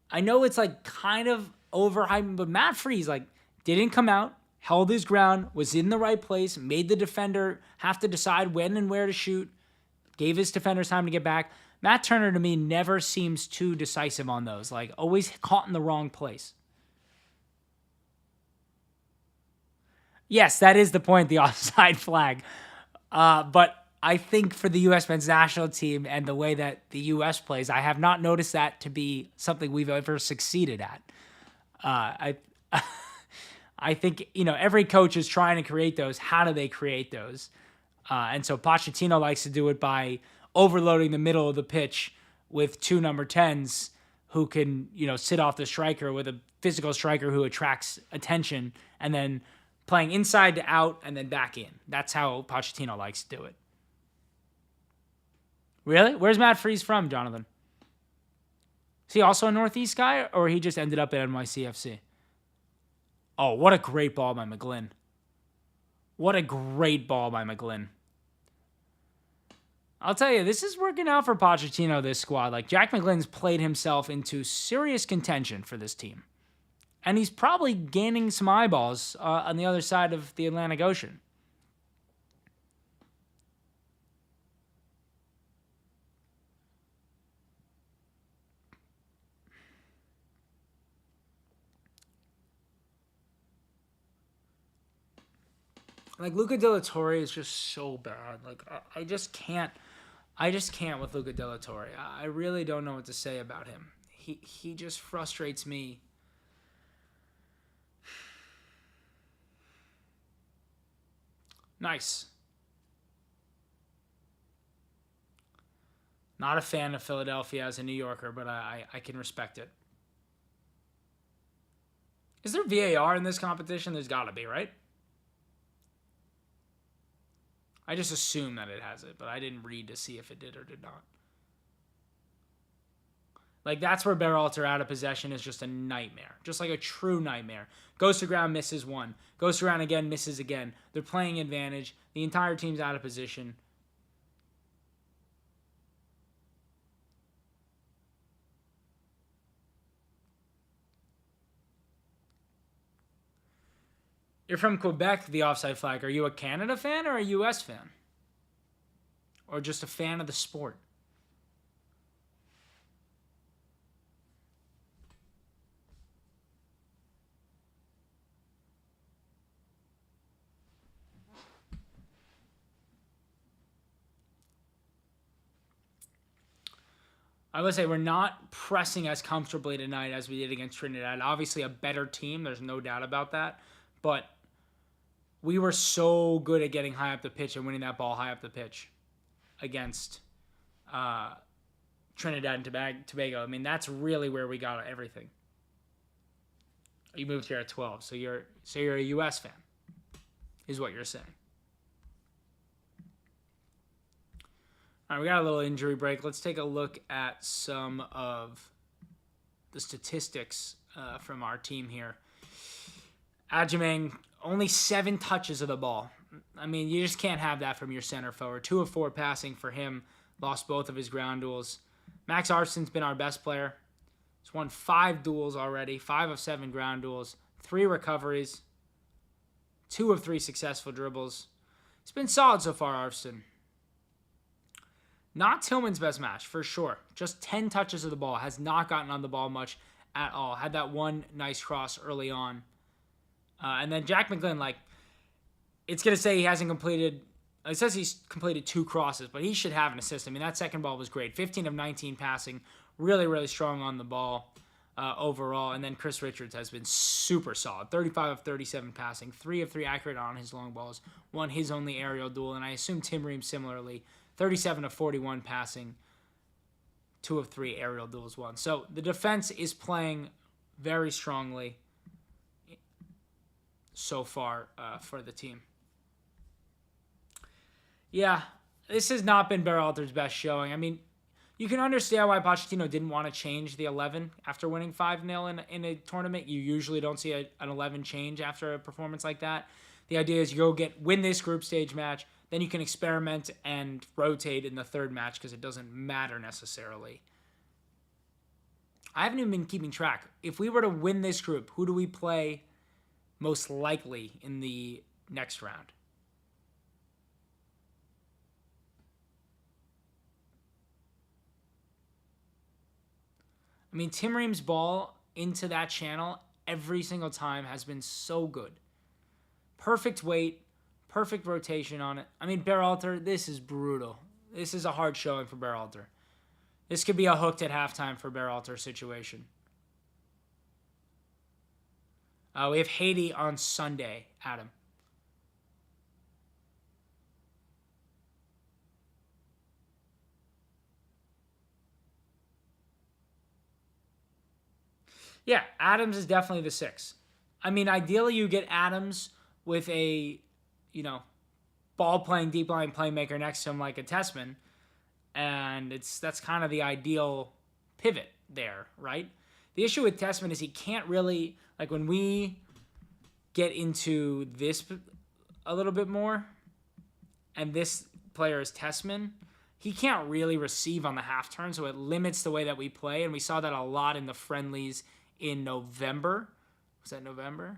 I know it's like kind of overhyped, but Matt Freese like didn't come out, held his ground, was in the right place, made the defender have to decide when and where to shoot, gave his defenders time to get back. Matt Turner to me never seems too decisive on those, like always caught in the wrong place. Yes, that is the point, the offside flag. But I think for the U.S. men's national team and the way that the U.S. plays, I have not noticed that to be something we've ever succeeded at. I think, every coach is trying to create those. How do they create those? And so Pochettino likes to do it by overloading the middle of the pitch with two number 10s who can, sit off the striker with a physical striker who attracts attention, and then playing inside to out and then back in. That's how Pochettino likes to do it. Really? Where's Matt Freese from, Jonathan? Is he also a Northeast guy, or he just ended up at NYCFC? Oh, what a great ball by McGlynn. I'll tell you, this is working out for Pochettino, this squad. Like, Jack McGlynn's played himself into serious contention for this team. And he's probably gaining some eyeballs on the other side of the Atlantic Ocean. Like, Luca De La Torre is just so bad. Like, I just can't with Luca De La Torre. I really don't know what to say about him. He just frustrates me. Nice. Not a fan of Philadelphia as a New Yorker, but I can respect it. Is there VAR in this competition? There's got to be, right? I just assume that it has it, but I didn't read to see if it did or did not. Like, that's where Berhalter out of possession is just a nightmare. Just like a true nightmare. Goes to ground, misses one. Goes to ground again, misses again. They're playing advantage. The entire team's out of position. You're from Quebec, the offside flag. Are you a Canada fan or a U.S. fan? Or just a fan of the sport? I would say we're not pressing as comfortably tonight as we did against Trinidad. Obviously a better team, there's no doubt about that. But we were so good at getting high up the pitch and winning that ball high up the pitch against Trinidad and Tobago. I mean, that's really where we got everything. You moved here at 12, so you're a U.S. fan, is what you're saying. All right, we got a little injury break. Let's take a look at some of the statistics from our team here. Adjumang, only 7 touches of the ball. I mean, you just can't have that from your center forward. 2 of 4 passing for him. Lost both of his ground duels. Max Arson's been our best player. He's won 5 duels already. 5 of 7 ground duels. 3 recoveries. 2 of 3 successful dribbles. It's been solid so far, Arson. Not Tillman's best match, for sure. Just 10 touches of the ball. Has not gotten on the ball much at all. Had that one nice cross early on. And then Jack McGlynn, like, it's going to say he hasn't completed, it says he's completed 2 crosses, but he should have an assist. I mean, that second ball was great. 15 of 19 passing. Really, really strong on the ball overall. And then Chris Richards has been super solid. 35 of 37 passing. 3 of 3 accurate on his long balls. Won his only aerial duel. And I assume Tim Ream similarly. 37 of 41 passing. 2 of 3 aerial duels won. So the defense is playing very strongly so far for the team. Yeah, this has not been Berhalter's best showing. I mean, you can understand why Pochettino didn't want to change the 11 after winning 5-0 in a tournament. You usually don't see an 11 change after a performance like that. The idea is you go win this group stage match, then you can experiment and rotate in the third match because it doesn't matter necessarily. I haven't even been keeping track. If we were to win this group, who do we play most likely in the next round? I mean, Tim Ream's ball into that channel every single time has been so good. Perfect weight, perfect rotation on it. I mean, Berhalter, this is brutal. This is a hard showing for Berhalter. This could be a hooked at halftime for Berhalter situation. We have Haiti on Sunday, Adam. Yeah, Adams is definitely the 6. I mean, ideally you get Adams with a, ball-playing, deep-line playmaker next to him like a Tessman, and that's kind of the ideal pivot there, right? The issue with Tessman is he can't really, like when we get into this a little bit more, and this player is Tessman, he can't really receive on the half turn, so it limits the way that we play, and we saw that a lot in the friendlies in November. Was that November?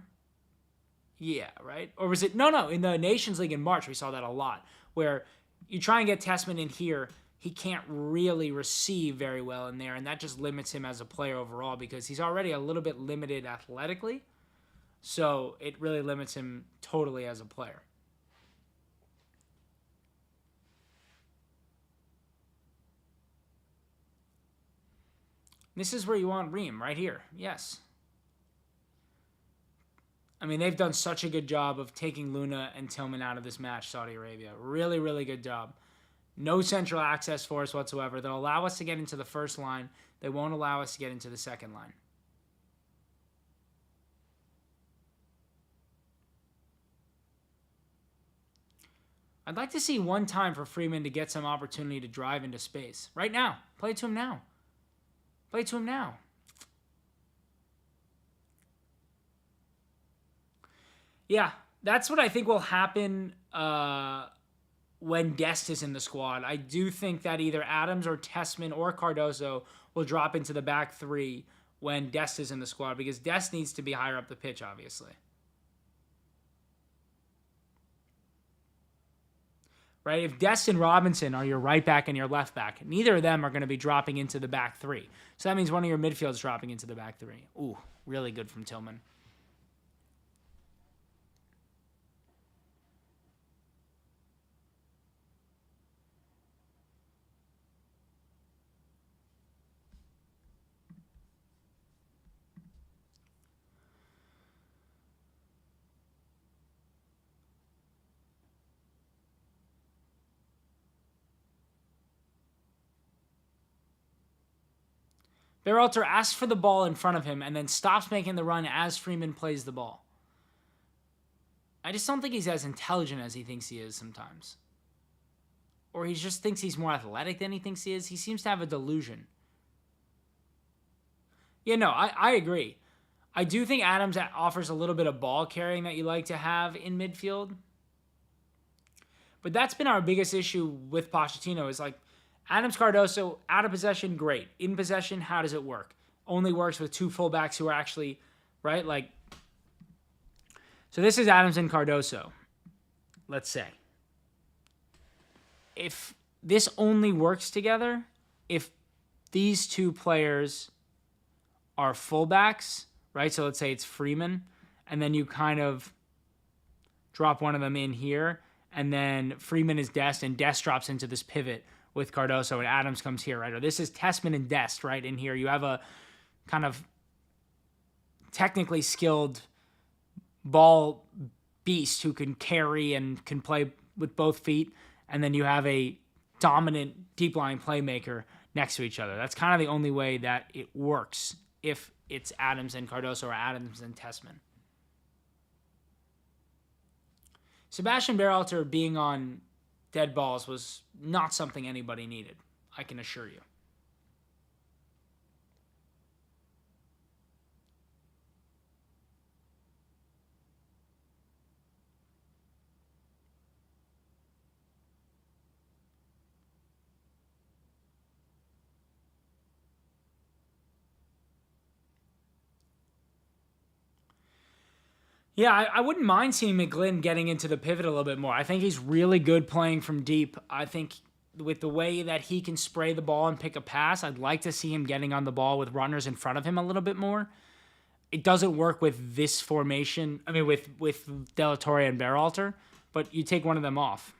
Yeah, right? Or was it? No. In the Nations League in March, we saw that a lot, where you try and get Tessman in here, he can't really receive very well in there, and that just limits him as a player overall because he's already a little bit limited athletically, so it really limits him totally as a player. This is where you want Ream, right here. Yes. I mean, they've done such a good job of taking Luna and Tillman out of this match, Saudi Arabia. Really, really good job. No central access for us whatsoever. They'll allow us to get into the first line. They won't allow us to get into the second line. I'd like to see one time for Freeman to get some opportunity to drive into space. Right now. Play it to him now. Play it to him now. Yeah, that's what I think will happen when Dest is in the squad. I do think that either Adams or Tessman or Cardoso will drop into the back three when Dest is in the squad, because Dest needs to be higher up the pitch, obviously. Right? If Dest and Robinson are your right back and your left back, neither of them are going to be dropping into the back three. So that means one of your midfielders dropping into the back three. Ooh, really good from Tillman. Berhalter asks for the ball in front of him and then stops making the run as Freeman plays the ball. I just don't think he's as intelligent as he thinks he is sometimes. Or he just thinks he's more athletic than he thinks he is. He seems to have a delusion. Yeah, no, I agree. I do think Adams offers a little bit of ball carrying that you like to have in midfield. But that's been our biggest issue with Pochettino is like, Adams, Cardoso, out of possession, great. In possession, how does it work? Only works with two fullbacks who are actually, right? Like, so this is Adams and Cardoso, let's say. If this only works together, if these two players are fullbacks, right? So let's say it's Freeman, and then you kind of drop one of them in here, and then Freeman is Dest, and Dest drops into this pivot with Cardoso, and Adams comes here, right? Or this is Tessman and Dest, right? In here, you have a kind of technically skilled ball beast who can carry and can play with both feet, and then you have a dominant deep-lying playmaker next to each other. That's kind of the only way that it works if it's Adams and Cardoso or Adams and Tessman. Sebastian Berhalter being on dead balls was not something anybody needed, I can assure you. Yeah, I wouldn't mind seeing McGlynn getting into the pivot a little bit more. I think he's really good playing from deep. I think with the way that he can spray the ball and pick a pass, I'd like to see him getting on the ball with runners in front of him a little bit more. It doesn't work with this formation. I mean, with De La Torre and Berhalter, but you take one of them off.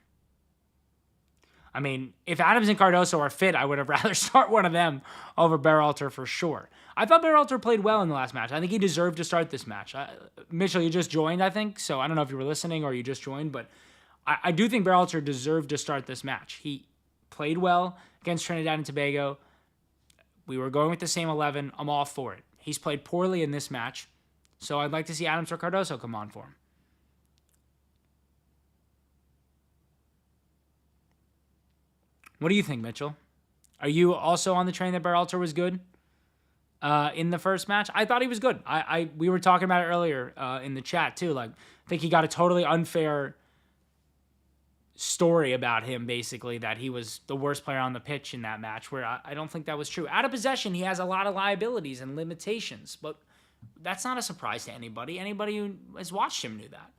I mean, if Adams and Cardoso are fit, I would have rather start one of them over Berhalter for sure. I thought Berhalter played well in the last match. I think he deserved to start this match. Mitchell, you just joined, I think, so I don't know if you were listening or you just joined, but I do think Berhalter deserved to start this match. He played well against Trinidad and Tobago. We were going with the same 11. I'm all for it. He's played poorly in this match, so I'd like to see Adams or Cardoso come on for him. What do you think, Mitchell? Are you also on the train that Berhalter was good in the first match? I thought he was good. We were talking about it earlier in the chat too. Like, I think he got a totally unfair story about him, basically, that he was the worst player on the pitch in that match, where I don't think that was true. Out of possession, he has a lot of liabilities and limitations, but that's not a surprise to anybody. Anybody who has watched him knew that.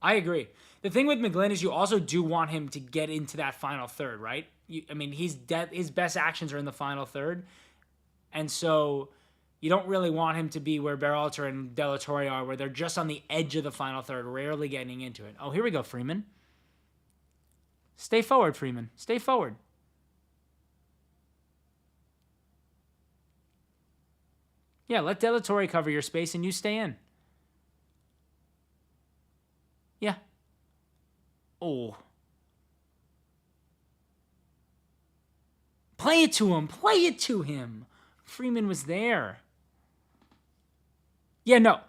I agree. The thing with McGlynn is you also do want him to get into that final third, right? His best actions are in the final third. And so you don't really want him to be where Berhalter and De La Torre are, where they're just on the edge of the final third, rarely getting into it. Oh, here we go, Freeman. Stay forward, Freeman. Stay forward. Yeah, let De La Torre cover your space and you stay in. Yeah. Oh. Play it to him. Play it to him. Freeman was there. Yeah, no.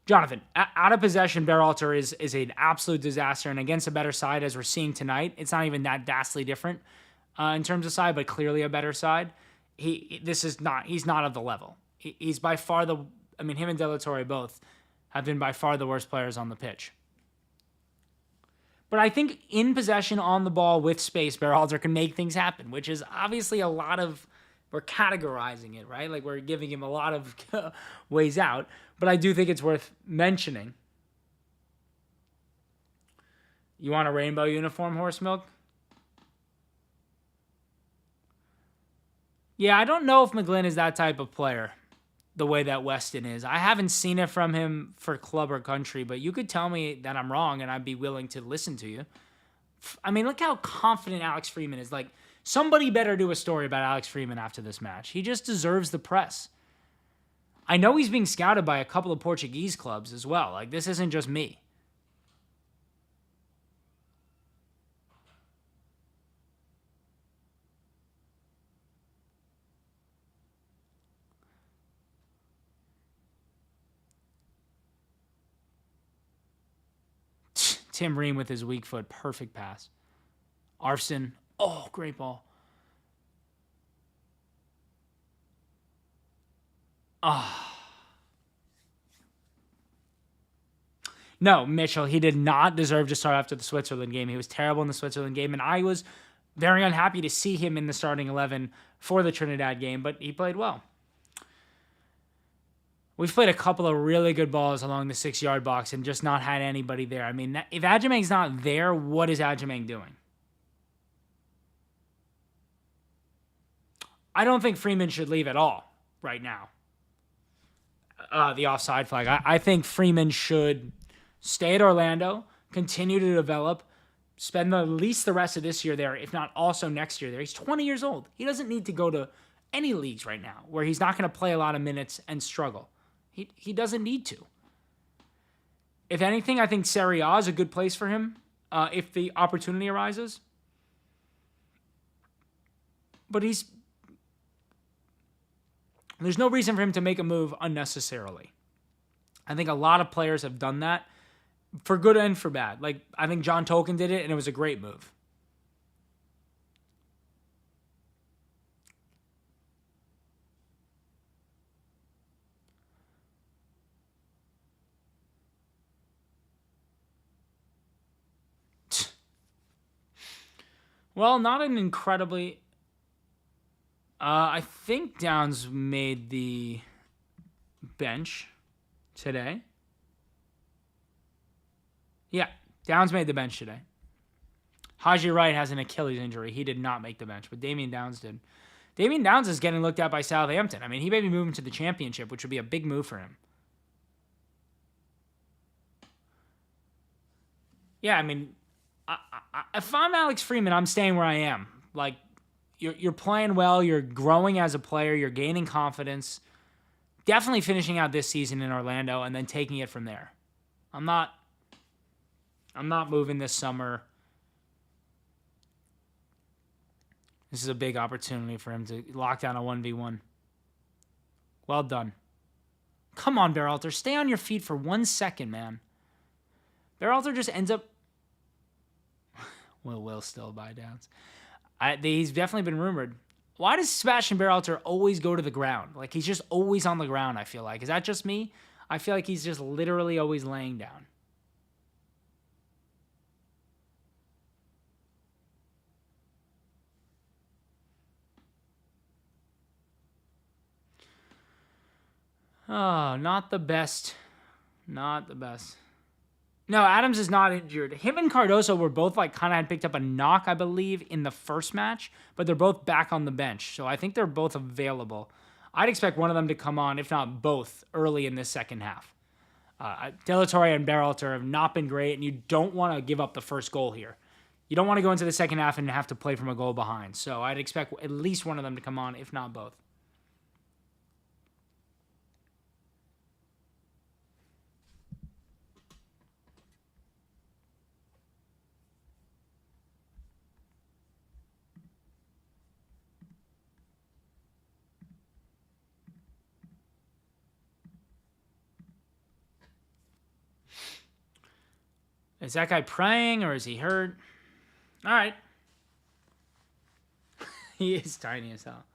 Jonathan, out of possession, Berhalter is an absolute disaster, and against a better side, as we're seeing tonight, it's not even that vastly different in terms of side, but clearly a better side. He's not of the level. He's by far him and De La Torre both have been by far the worst players on the pitch. But I think in possession, on the ball, with space, Berhalter can make things happen, which is obviously a lot of, we're categorizing it, right? Like we're giving him a lot of ways out. But I do think it's worth mentioning. You want a rainbow uniform, horse milk? Yeah, I don't know if McGlynn is that type of player, the way that Weston is. I haven't seen it from him for club or country, but you could tell me that I'm wrong, and I'd be willing to listen to you. I mean, look how confident Alex Freeman is. Like, somebody better do a story about Alex Freeman after this match. He just deserves the press. I know he's being scouted by a couple of Portuguese clubs as well. Like, this isn't just me. Tim Ream with his weak foot. Perfect pass. Arfson. Oh, great ball. No, Mitchell, he did not deserve to start after the Switzerland game. He was terrible in the Switzerland game, and I was very unhappy to see him in the starting 11 for the Trinidad game, but he played well. We've played a couple of really good balls along the 6-yard box and just not had anybody there. I mean, if Adjamang's not there, what is Adjamang doing? I don't think Freeman should leave at all right now. The offside flag. I think Freeman should stay at Orlando, continue to develop, spend at least the rest of this year there, if not also next year there. He's 20 years old. He doesn't need to go to any leagues right now where he's not going to play a lot of minutes and struggle. He doesn't need to. If anything, I think Serie A is a good place for him if the opportunity arises. But there's no reason for him to make a move unnecessarily. I think a lot of players have done that for good and for bad. Like, I think John Tolkien did it, and it was a great move. Well, not an incredibly... I think Downs made the bench today. Yeah, Downs made the bench today. Haji Wright has an Achilles injury. He did not make the bench, but Damian Downs did. Damian Downs is getting looked at by Southampton. I mean, he may be moving to the championship, which would be a big move for him. Yeah, I mean, if I'm Alex Freeman, I'm staying where I am. Like, you're playing well. You're growing as a player. You're gaining confidence. Definitely finishing out this season in Orlando and then taking it from there. I'm not moving this summer. This is a big opportunity for him to lock down a 1v1. Well done. Come on, Berhalter. Stay on your feet for 1 second, man. Berhalter just ends up... Will still buy Downs. He's definitely been rumored. Why does Sebastian Berhalter always go to the ground? Like, he's just always on the ground, I feel like. Is that just me? I feel like he's just literally always laying down. Oh, not the best. Not the best. No, Adams is not injured. Him and Cardoso were both like kind of had picked up a knock, I believe, in the first match, but they're both back on the bench. So I think they're both available. I'd expect one of them to come on, if not both, early in this second half. De La Torre and Berhalter have not been great, and you don't want to give up the first goal here. You don't want to go into the second half and have to play from a goal behind. So I'd expect at least one of them to come on, if not both. Is that guy praying or is he hurt? All right. He is tiny as hell.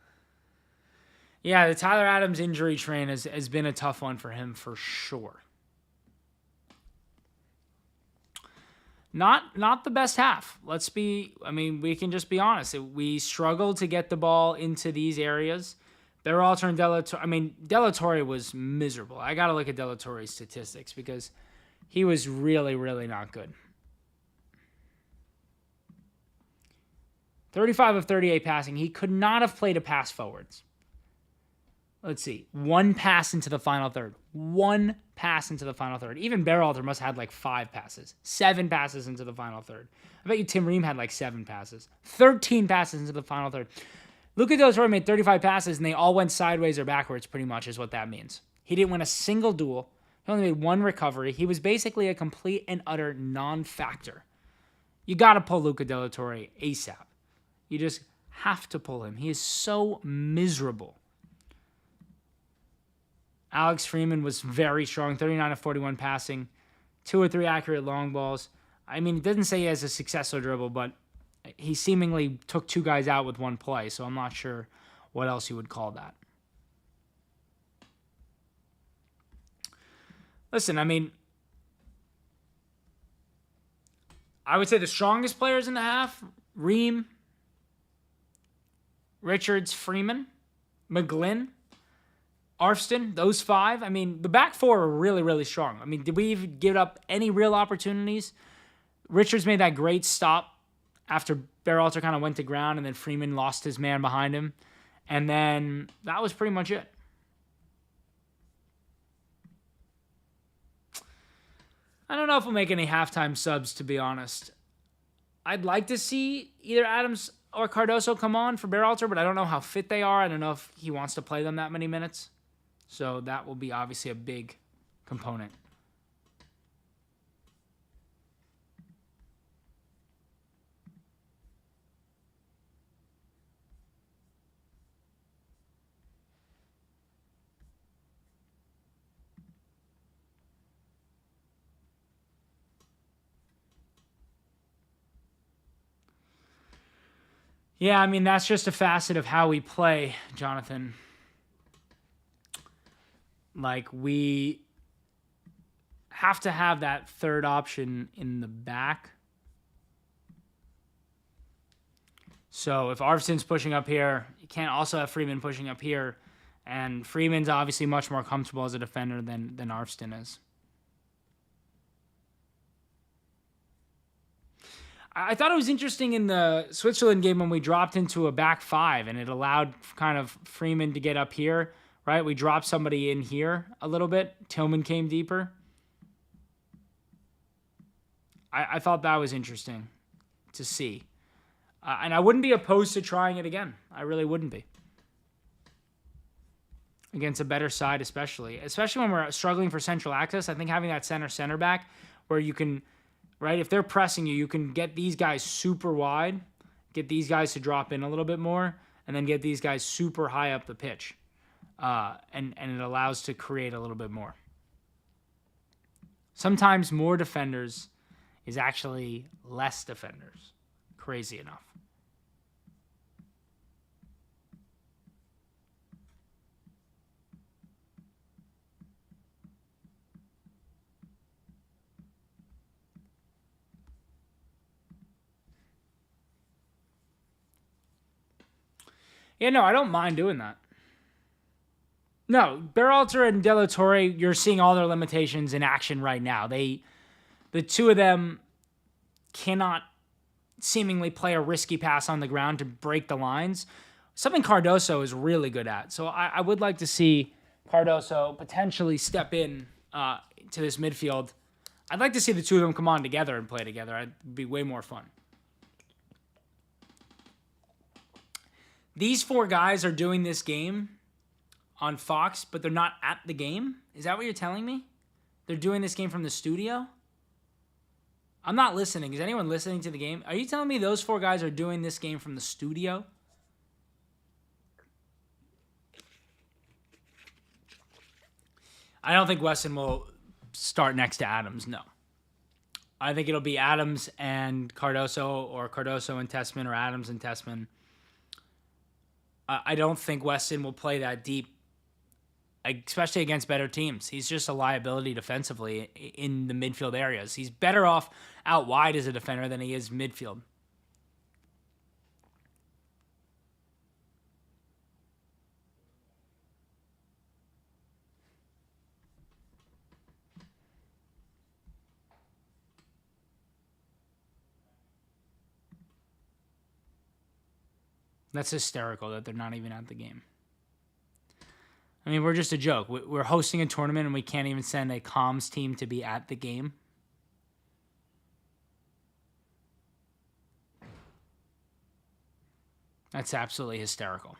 Yeah, the Tyler Adams injury train has been a tough one for him for sure. Not the best half. We can just be honest. We struggled to get the ball into these areas. Berhalter and De La Torre was miserable. I got to look at De La Torre's statistics because he was really, really not good. 35 of 38 passing. He could not have played a pass forwards. Let's see. One pass into the final third. One pass into the final third. Even Berhalter must have had like 5 passes. 7 passes into the final third. I bet you Tim Ream had like 7 passes. 13 passes into the final third. Luka De La Torre made 35 passes, and they all went sideways or backwards, pretty much, is what that means. He didn't win a single duel. He only made 1 recovery. He was basically a complete and utter non-factor. You got to pull Luka De La Torre ASAP. You just have to pull him. He is so miserable. Alex Freeman was very strong, 39 of 41 passing, 2 or 3 accurate long balls. I mean, it doesn't say he has a successful dribble, but he seemingly took 2 guys out with 1 play, so I'm not sure what else you would call that. Listen, I mean, I would say the strongest players in the half, Ream, Richards, Freeman, McGlynn, Arfston, those 5. I mean, the back 4 are really, really strong. I mean, did we even give up any real opportunities? Richards made that great stop after Berhalter kind of went to ground, and then Freeman lost his man behind him. And then that was pretty much it. I don't know if we'll make any halftime subs, to be honest. I'd like to see either Adams or Cardoso come on for Berhalter, but I don't know how fit they are. I don't know if he wants to play them that many minutes. So that will be obviously a big component. Yeah, I mean, that's just a facet of how we play, Jonathan. Like, we have to have that third option in the back. So if Arfson's pushing up here, you can't also have Freeman pushing up here. And Freeman's obviously much more comfortable as a defender than Arfston is. I thought it was interesting in the Switzerland game when we dropped into a back 5 and it allowed kind of Freeman to get up here, right? We dropped somebody in here a little bit. Tillman came deeper. I thought that was interesting to see. And I wouldn't be opposed to trying it again. I really wouldn't be. Against a better side especially when we're struggling for central access. I think having that center back where you can... Right, if they're pressing you, you can get these guys super wide, get these guys to drop in a little bit more, and then get these guys super high up the pitch. And it allows to create a little bit more. Sometimes more defenders is actually less defenders. Crazy enough. Yeah, no, I don't mind doing that. No, Berhalter and De La Torre, you're seeing all their limitations in action right now. The 2 of them cannot seemingly play a risky pass on the ground to break the lines. Something Cardoso is really good at. So I would like to see Cardoso potentially step in to this midfield. I'd like to see the 2 of them come on together and play together. It'd be way more fun. These 4 guys are doing this game on Fox, but they're not at the game? Is that what you're telling me? They're doing this game from the studio? I'm not listening. Is anyone listening to the game? Are you telling me those 4 guys are doing this game from the studio? I don't think Wesson will start next to Adams, no. I think it'll be Adams and Cardoso, or Cardoso and Tessman, or Adams and Tessman. I don't think Weston will play that deep, especially against better teams. He's just a liability defensively in the midfield areas. He's better off out wide as a defender than he is midfield. That's hysterical that they're not even at the game. I mean, we're just a joke. We're hosting a tournament and we can't even send a comms team to be at the game. That's absolutely hysterical.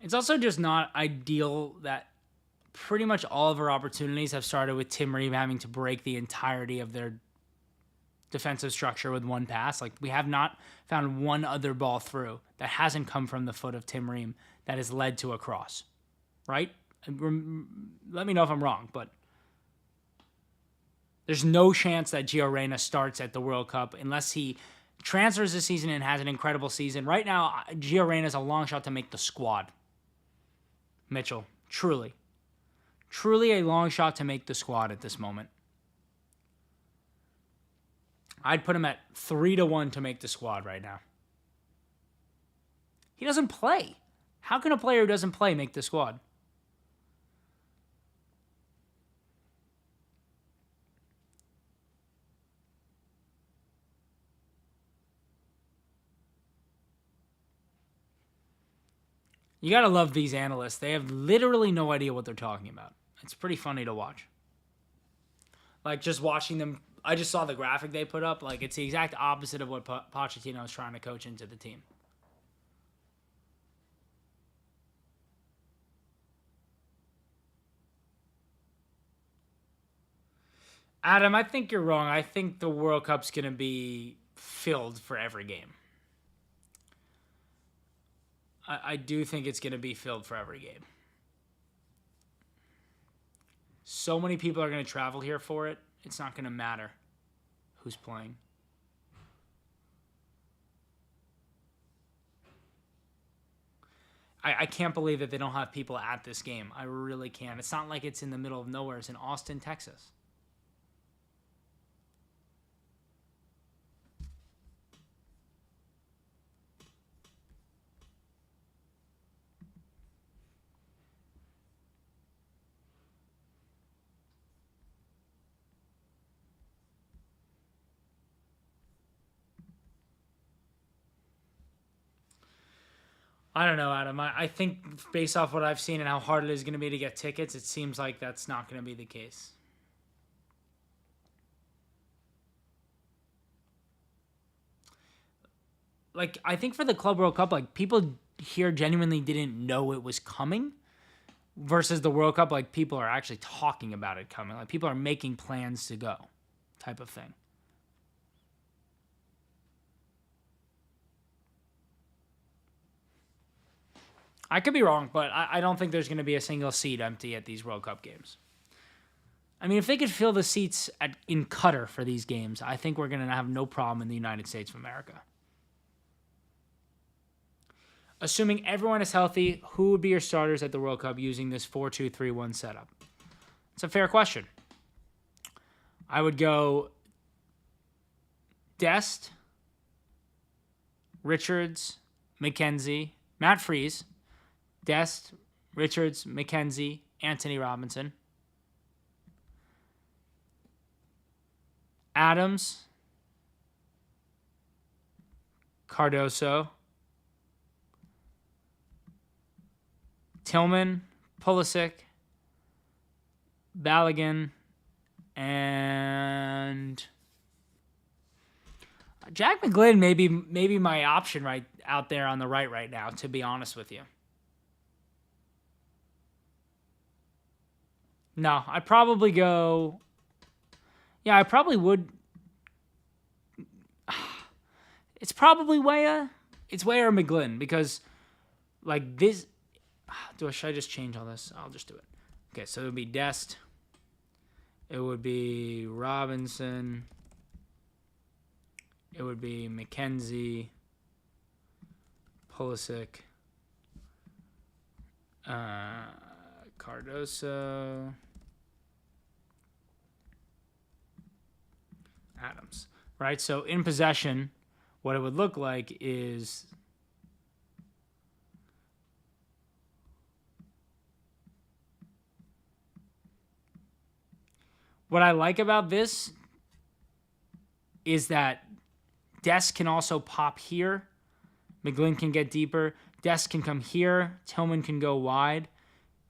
It's also just not ideal that pretty much all of our opportunities have started with Tim Ream having to break the entirety of their defensive structure with one pass. Like, we have not found one other ball through that hasn't come from the foot of Tim Ream that has led to a cross, right? Let me know if I'm wrong, but there's no chance that Gio Reyna starts at the World Cup unless he transfers this season and has an incredible season. Right now, Gio Reyna is a long shot to make the squad. Mitchell, truly a long shot to make the squad at this moment. I'd put him at 3-1 to make the squad right now. He doesn't play. How can a player who doesn't play make the squad? You gotta love these analysts. They have literally no idea what they're talking about. It's pretty funny to watch. Like, just watching them, I just saw the graphic they put up. Like, it's the exact opposite of what Pochettino is trying to coach into the team. Adam, I think you're wrong. I think the World Cup's going to be filled for every game. I do think it's going to be filled for every game. So many people are going to travel here for it. It's not going to matter who's playing. I can't believe that they don't have people at this game. I really can't. It's not like it's in the middle of nowhere. It's in Austin, Texas. I don't know, Adam. I think based off what I've seen and how hard it is going to be to get tickets, it seems like that's not going to be the case. Like, I think for the Club World Cup, like, people here genuinely didn't know it was coming, versus the World Cup, like, people are actually talking about it coming. Like, people are making plans to go, type of thing. I could be wrong, but I don't think there's going to be a single seat empty at these World Cup games. I mean, if they could fill the seats in Qatar for these games, I think we're going to have no problem in the United States of America. Assuming everyone is healthy, who would be your starters at the World Cup using this 4-2-3-1 setup? It's a fair question. I would go Dest, Richards, McKenzie, Matt Freese, Dest, Richards, McKenzie, Anthony Robinson, Adams, Cardoso, Tillman, Pulisic, Balogun, and Jack McGlynn maybe my option right out there on the right now, to be honest with you. No, I'd probably go... Yeah, I probably would... It's probably Weah. It's Weah or McGlynn, because, like, this... Should I just change all this? I'll just do it. Okay, so it would be Dest, It would be Robinson. It would be McKenzie, Pulisic, Cardoso, Adams. Right? So in possession, what it would look like is what I like about this is that Dest can also pop here. McGlynn can get deeper. Dest can come here. Tillman can go wide.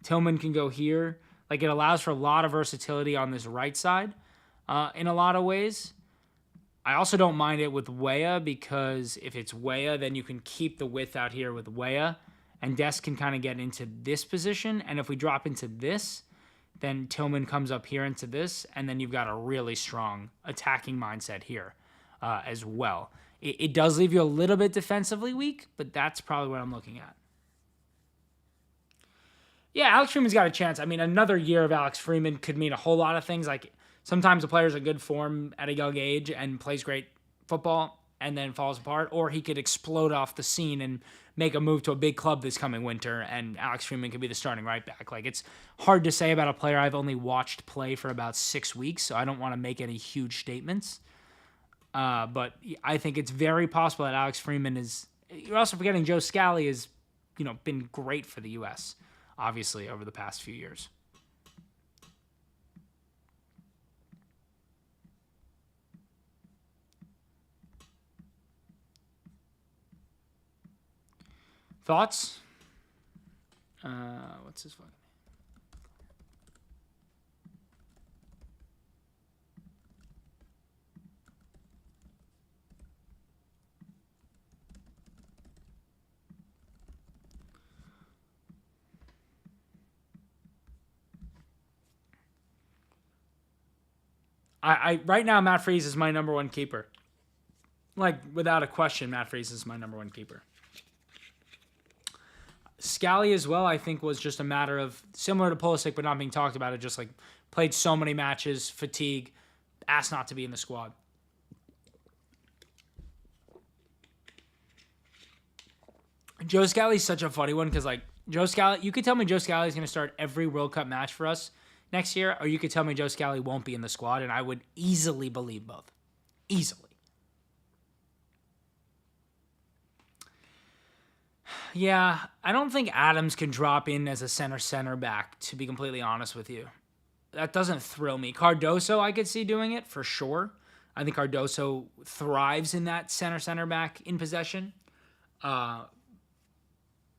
Tillman can go here. Like, it allows for a lot of versatility on this right side in a lot of ways. I also don't mind it with Weah, because if it's Weah, then you can keep the width out here with Weah, and Dest can kind of get into this position. And if we drop into this, then Tillman comes up here into this, and then you've got a really strong attacking mindset here as well. It does leave you a little bit defensively weak, but that's probably what I'm looking at. Yeah, Alex Freeman's got a chance. I mean, another year of Alex Freeman could mean a whole lot of things. Like, sometimes a player's in good form at a young age and plays great football and then falls apart, or he could explode off the scene and make a move to a big club this coming winter, and Alex Freeman could be the starting right back. Like, it's hard to say about a player I've only watched play for about 6 weeks, so I don't want to make any huge statements. But I think it's very possible that Alex Freeman is... You're also forgetting Joe Scally has, been great for the U.S., obviously, over the past few years. Thoughts? What's his fucking name? I right now, Matt Freese is my number one keeper. Like, without a question, Matt Freese is my number one keeper. Scally as well, I think, was just a matter of, similar to Pulisic, but not being talked about. It just, like, played so many matches, fatigue, asked not to be in the squad. Joe Scally's such a funny one, because, like, Joe Scally, you could tell me Joe Scally is going to start every World Cup match for us next year, or you could tell me Joe Scally won't be in the squad, and I would easily believe both. Easily. Yeah, I don't think Adams can drop in as a center back, to be completely honest with you. That doesn't thrill me. Cardoso, I could see doing it for sure. I think Cardoso thrives in that center back in possession. But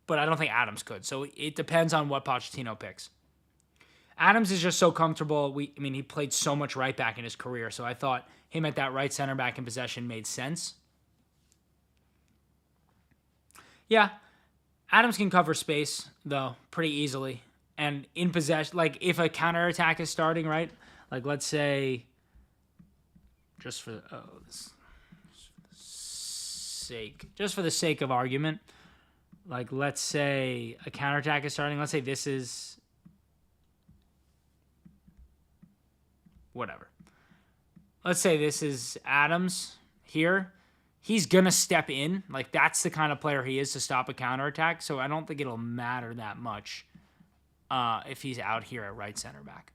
I don't think Adams could. So it depends on what Pochettino picks. Adams is just so comfortable. He played so much right back in his career, so I thought him at that right center back in possession made sense. Yeah, Adams can cover space, though, pretty easily. And in possession, like, if a counterattack is starting, right? Like, let's say, just for the sake of argument, like, let's say a counterattack is starting. Let's say this is whatever. Let's say this is Adams here. He's going to step in. Like, that's the kind of player he is to stop a counterattack. So I don't think it'll matter that much if he's out here at right center back.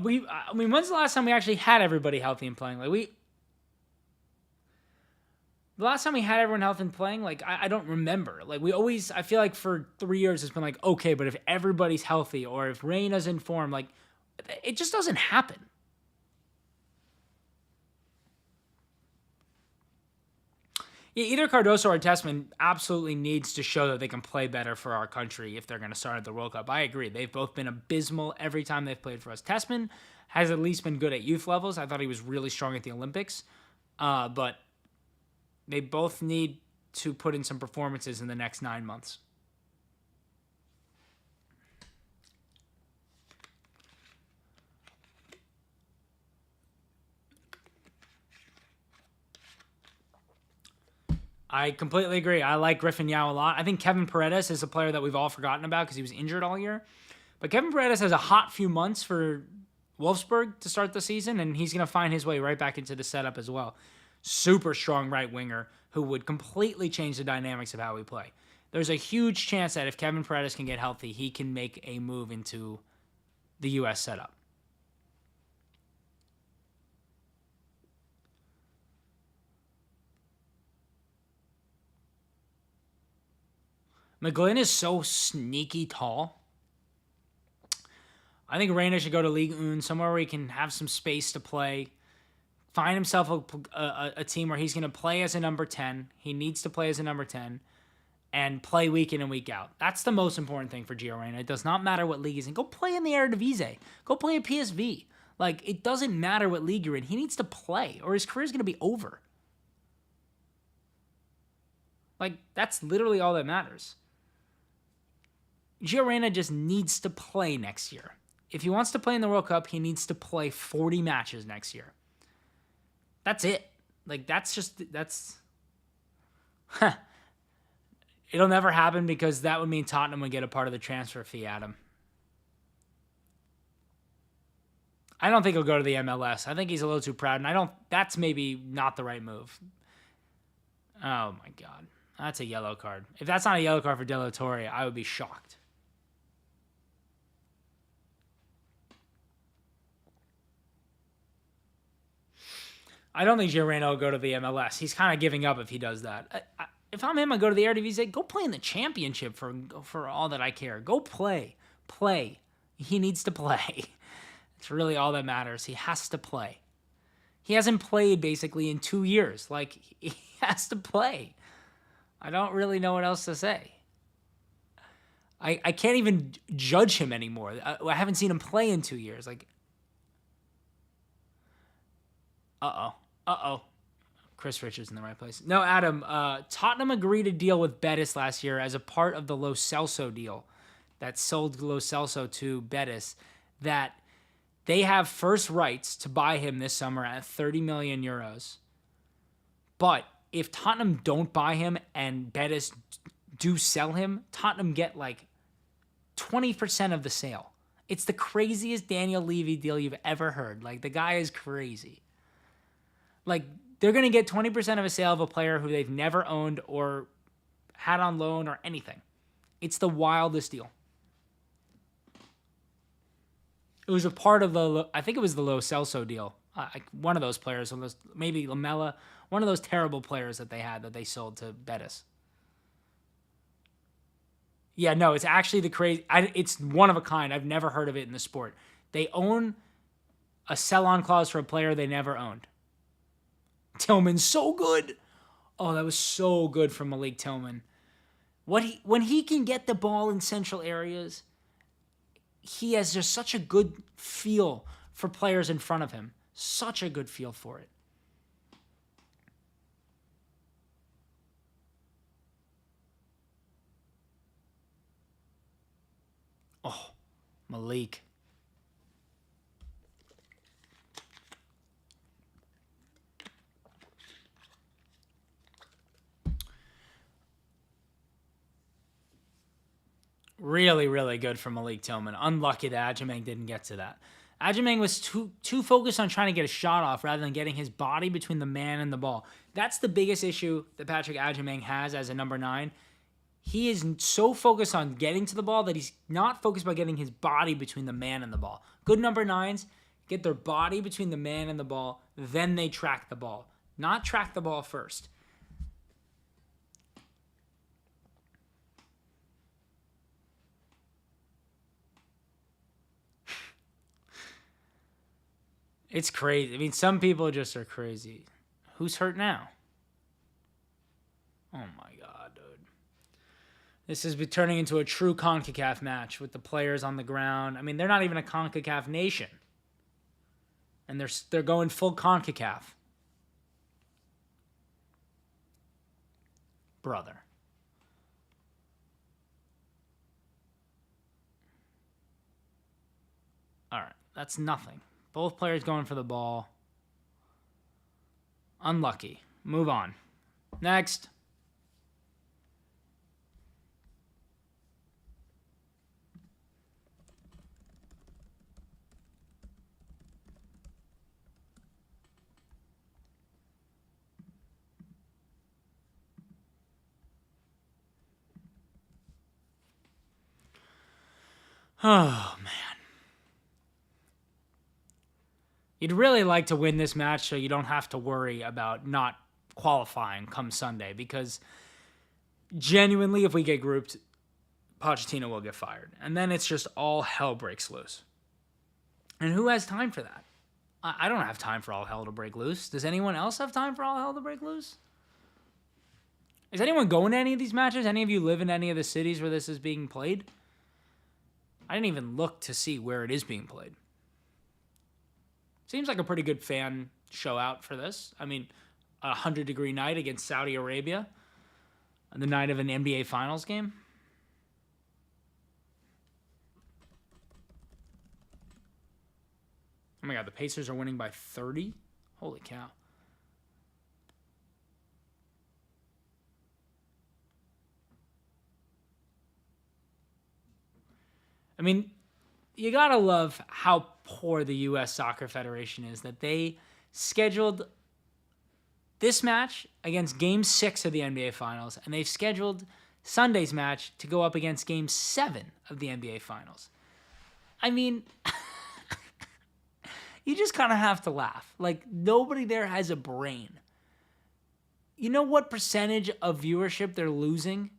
When's the last time we actually had everybody healthy and playing? The last time we had everyone healthy and playing, like, I don't remember. Like, I feel like for 3 years it's been like, okay, but if everybody's healthy or if Reyna's in form, like, it just doesn't happen. Yeah, either Cardoso or Tessman absolutely needs to show that they can play better for our country if they're going to start at the World Cup. I agree. They've both been abysmal every time they've played for us. Tessman has at least been good at youth levels. I thought he was really strong at the Olympics. But they both need to put in some performances in the next 9 months. I completely agree. I like Griffin Yao a lot. I think Kevin Paredes is a player that we've all forgotten about because he was injured all year. But Kevin Paredes has a hot few months for Wolfsburg to start the season, and he's going to find his way right back into the setup as well. Super strong right winger who would completely change the dynamics of how we play. There's a huge chance that if Kevin Paredes can get healthy, he can make a move into the U.S. setup. McGlynn is so sneaky tall. I think Reyna should go to Ligue 1, somewhere where he can have some space to play. Find himself a team where he's going to play as a number 10. He needs to play as a number 10 and play week in and week out. That's the most important thing for Gio Reyna. It does not matter what league he's in. Go play in the Eredivisie. Go play at PSV. Like, it doesn't matter what league you're in. He needs to play or his career's going to be over. Like, that's literally all that matters. Gio Reyna just needs to play next year. If he wants to play in the World Cup, he needs to play 40 matches next year. That's it. Like, that's... It'll never happen because that would mean Tottenham would get a part of the transfer fee, Adam. I don't think he'll go to the MLS. I think he's a little too proud, and that's maybe not the right move. Oh, my God. That's a yellow card. If that's not a yellow card for De La Torre, I would be shocked. I don't think Gio Reyna will go to the MLS. He's kind of giving up if he does that. If I'm him, I go to the Eredivisie. Go play in the championship for all that I care. Go play. Play. He needs to play. It's really all that matters. He has to play. He hasn't played basically in 2 years. Like, he has to play. I don't really know what else to say. I can't even judge him anymore. I haven't seen him play in 2 years. Like, Uh-oh. Chris Richards in the right place. No, Adam, Tottenham agreed a deal with Betis last year as a part of the Lo Celso deal that sold Lo Celso to Betis, that they have first rights to buy him this summer at 30 million euros. But if Tottenham don't buy him and Betis do sell him, Tottenham get like 20% of the sale. It's the craziest Daniel Levy deal you've ever heard. Like, the guy is crazy. Like, they're going to get 20% of a sale of a player who they've never owned or had on loan or anything. It's the wildest deal. It was a part of I think it was the Lo Celso deal. One of those players, maybe Lamela, one of those terrible players that they had that they sold to Betis. Yeah, no, it's actually it's one of a kind. I've never heard of it in the sport. They own a sell-on clause for a player they never owned. Tillman's so good. Oh, that was so good from Malik Tillman. When he can get the ball in central areas, he has just such a good feel for players in front of him. Such a good feel for it. Oh, Malik. Really, really good for Malik Tillman. Unlucky that Ajimang didn't get to that. Ajimang was too focused on trying to get a shot off rather than getting his body between the man and the ball. That's the biggest issue that Patrick Ajimang has as a number 9. He is so focused on getting to the ball that he's not focused on getting his body between the man and the ball. Good number 9s get their body between the man and the ball, then they track the ball. Not track the ball first. It's crazy. I mean, some people just are crazy. Who's hurt now? Oh my God, dude. This is turning into a true CONCACAF match with the players on the ground. I mean, they're not even a CONCACAF nation. And they're going full CONCACAF. Brother. All right, that's nothing. Both players going for the ball. Unlucky. Move on. Next. Oh, man. You'd really like to win this match so you don't have to worry about not qualifying come Sunday, because genuinely, if we get grouped, Pochettino will get fired. And then it's just all hell breaks loose. And who has time for that? I don't have time for all hell to break loose. Does anyone else have time for all hell to break loose? Is anyone going to any of these matches? Any of you live in any of the cities where this is being played? I didn't even look to see where it is being played. Seems like a pretty good fan show out for this. I mean, a 100-degree night against Saudi Arabia on the night of an NBA Finals game. Oh my God, the Pacers are winning by 30? Holy cow. I mean, you gotta love how poor the U.S. Soccer Federation is, that they scheduled this match against Game 6 of the NBA Finals, and they've scheduled Sunday's match to go up against Game 7 of the NBA Finals. I mean, you just kind of have to laugh. Like, nobody there has a brain. You know what percentage of viewership they're losing?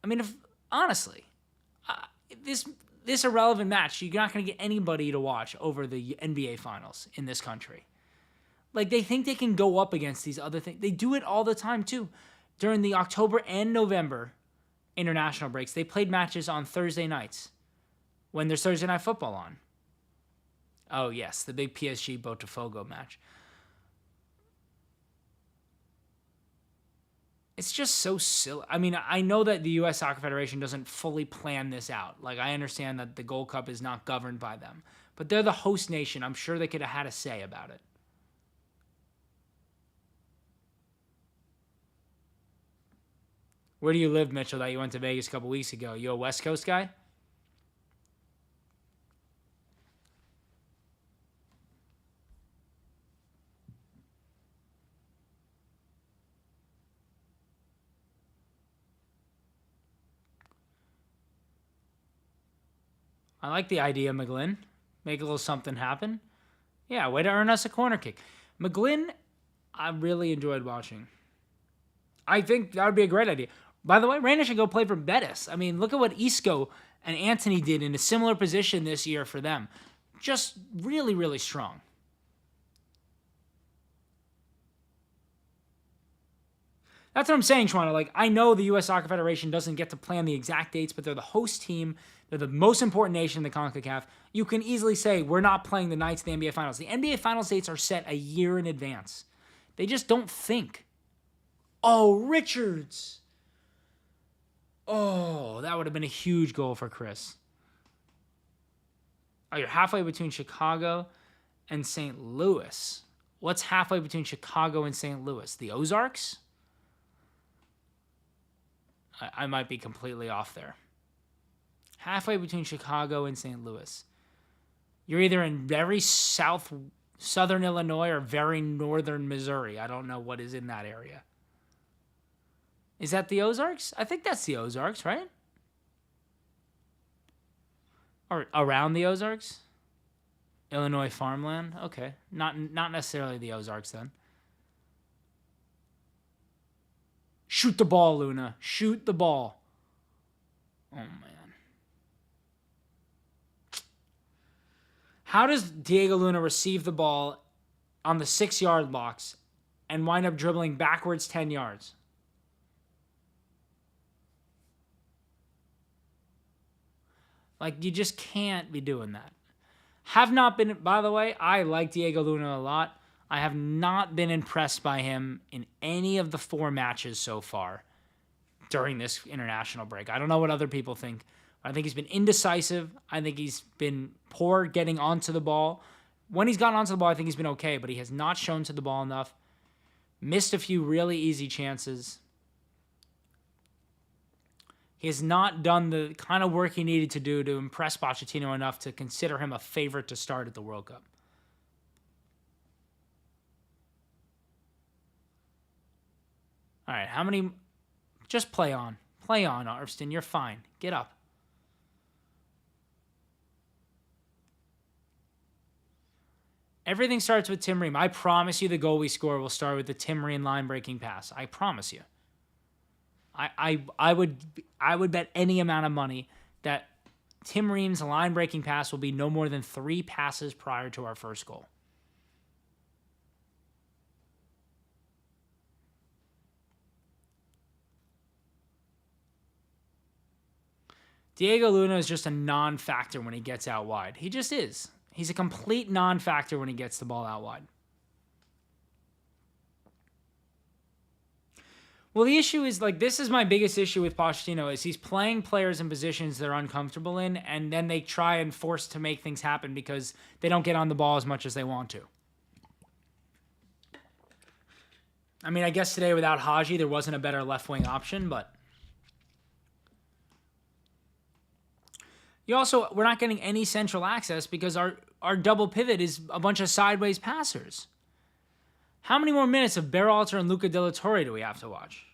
I mean, honestly, this irrelevant match, you're not going to get anybody to watch over the NBA Finals in this country. Like, they think they can go up against these other things. They do it all the time, too. During the October and November international breaks, they played matches on Thursday nights when there's Thursday Night Football on. Oh, yes, the big PSG-Botafogo match. It's just so silly. I mean, I know that the U.S. Soccer Federation doesn't fully plan this out. Like, I understand that the Gold Cup is not governed by them. But they're the host nation. I'm sure they could have had a say about it. Where do you live, Mitchell, that you went to Vegas a couple weeks ago? You a West Coast guy? I like the idea, McGlynn. Make a little something happen. Yeah, way to earn us a corner kick. McGlynn, I really enjoyed watching. I think that would be a great idea. By the way, Reyna should go play for Betis. I mean, look at what Isco and Antony did in a similar position this year for them. Just really, really strong. That's what I'm saying, Toronto. Like, I know the U.S. Soccer Federation doesn't get to plan the exact dates, but they're the host team. They're the most important nation in the CONCACAF. You can easily say, we're not playing the nights of the NBA Finals. The NBA Finals dates are set a year in advance. They just don't think. Oh, Richards. Oh, that would have been a huge goal for Chris. Oh, you're halfway between Chicago and St. Louis. What's halfway between Chicago and St. Louis? The Ozarks? I might be completely off there. Halfway between Chicago and St. Louis. You're either in very southern Illinois or very northern Missouri. I don't know what is in that area. Is that the Ozarks? I think that's the Ozarks, right? Or around the Ozarks? Illinois farmland? Okay. Not necessarily the Ozarks then. Shoot the ball, Luna. Shoot the ball. Oh, man. How does Diego Luna receive the ball on the 6-yard box and wind up dribbling backwards 10 yards? Like, you just can't be doing that. Have not been, by the way, I like Diego Luna a lot. I have not been impressed by him in any of the 4 matches so far during this international break. I don't know what other people think. I think he's been indecisive. I think he's been poor getting onto the ball. When he's gotten onto the ball, I think he's been okay, but he has not shown to the ball enough. Missed a few really easy chances. He has not done the kind of work he needed to do to impress Pochettino enough to consider him a favorite to start at the World Cup. All right, how many? Just play on. Play on, Arvston. You're fine. Get up. Everything starts with Tim Ream. I promise you the goal we score will start with the Tim Ream line-breaking pass. I promise you. I would bet any amount of money that Tim Ream's line-breaking pass will be no more than 3 passes prior to our first goal. Diego Luna is just a non-factor when he gets out wide. He just is. He's a complete non-factor when he gets the ball out wide. Well, the issue is, like, this is my biggest issue with Pochettino, is he's playing players in positions they're uncomfortable in, and then they try and force to make things happen because they don't get on the ball as much as they want to. I mean, I guess today without Haji, there wasn't a better left-wing option, but we're not getting any central access because our double pivot is a bunch of sideways passers. How many more minutes of Berhalter and Luca De La Torre do we have to watch?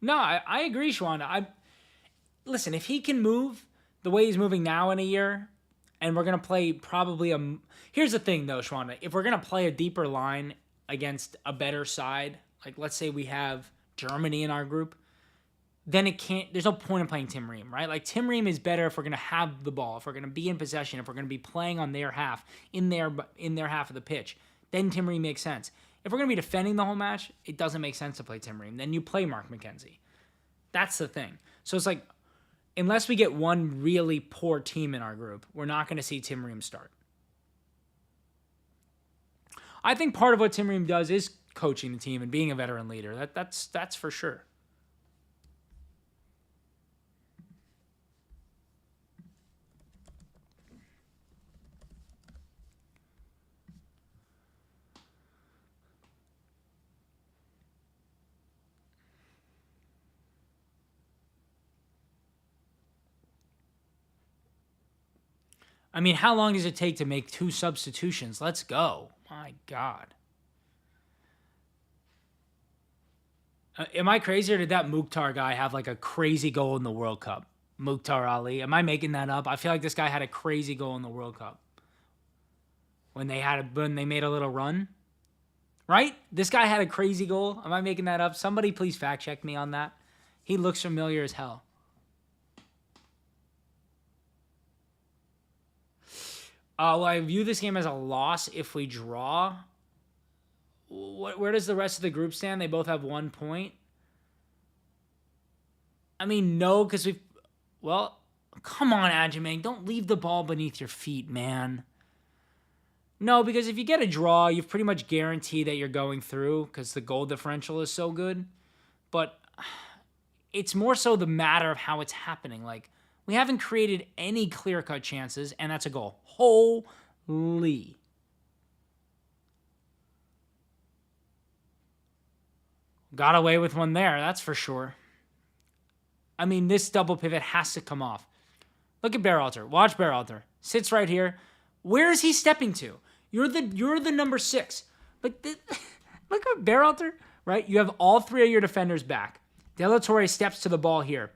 No, I agree, Schwan. Listen, if he can move the way he's moving now in a year, and we're going to play probably Here's the thing, though, Schwan. If we're going to play a deeper line against a better side, like let's say we have Germany in our group, then there's no point in playing Tim Ream, right? Like, Tim Ream is better if we're going to have the ball, if we're going to be in possession, if we're going to be playing on their half, in their half of the pitch. Then Tim Ream makes sense. If we're going to be defending the whole match, it doesn't make sense to play Tim Ream. Then you play Mark McKenzie. That's the thing. So it's like, unless we get one really poor team in our group, we're not going to see Tim Ream start. I think part of what Tim Ream does is coaching the team and being a veteran leader. That's for sure. I mean, how long does it take to make 2 substitutions? Let's go. My God. Am I crazy, or did that Mukhtar guy have like a crazy goal in the World Cup? Mukhtar Ali. Am I making that up? I feel like this guy had a crazy goal in the World Cup. When they made a little run. Right? This guy had a crazy goal. Am I making that up? Somebody please fact check me on that. He looks familiar as hell. Well, I view this game as a loss if we draw. Where does the rest of the group stand? They both have 1 point. I mean, no, because come on, Adjumang. Don't leave the ball beneath your feet, man. No, because if you get a draw, you've pretty much guaranteed that you're going through because the goal differential is so good. But it's more so the matter of how it's happening. Like, we haven't created any clear-cut chances, and that's a goal. Holy. Got away with one there, that's for sure. I mean, this double pivot has to come off. Look at Berhalter. Watch Berhalter. Sits right here. Where is he stepping to? You're the number 6. Look at Berhalter, right? You have all 3 of your defenders back. De La Torre steps to the ball here.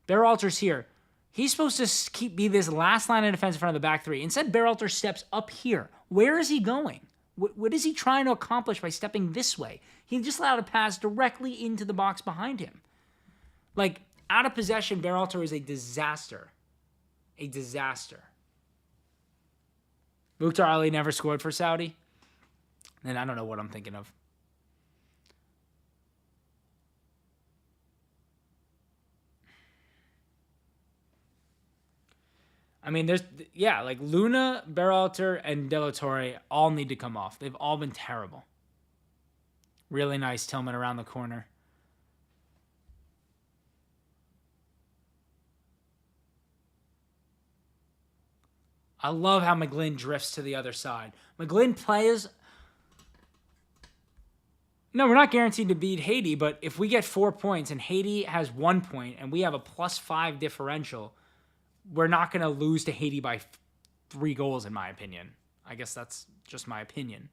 Berhalter's here. He's supposed to be this last line of defense in front of the back 3. Instead, Berhalter steps up here. Where is he going? What is he trying to accomplish by stepping this way? He just allowed a pass directly into the box behind him. Like, out of possession, Berhalter is a disaster. A disaster. Mukhtar Ali never scored for Saudi? Then I don't know what I'm thinking of. I mean, like Luna, Berhalter, and De La Torre all need to come off. They've all been terrible. Really nice Tillman around the corner. I love how McGlynn drifts to the other side. McGlynn plays... No, we're not guaranteed to beat Haiti, but if we get 4 points and Haiti has 1 point and we have a +5 differential, we're not going to lose to Haiti by 3 goals, in my opinion. I guess that's just my opinion.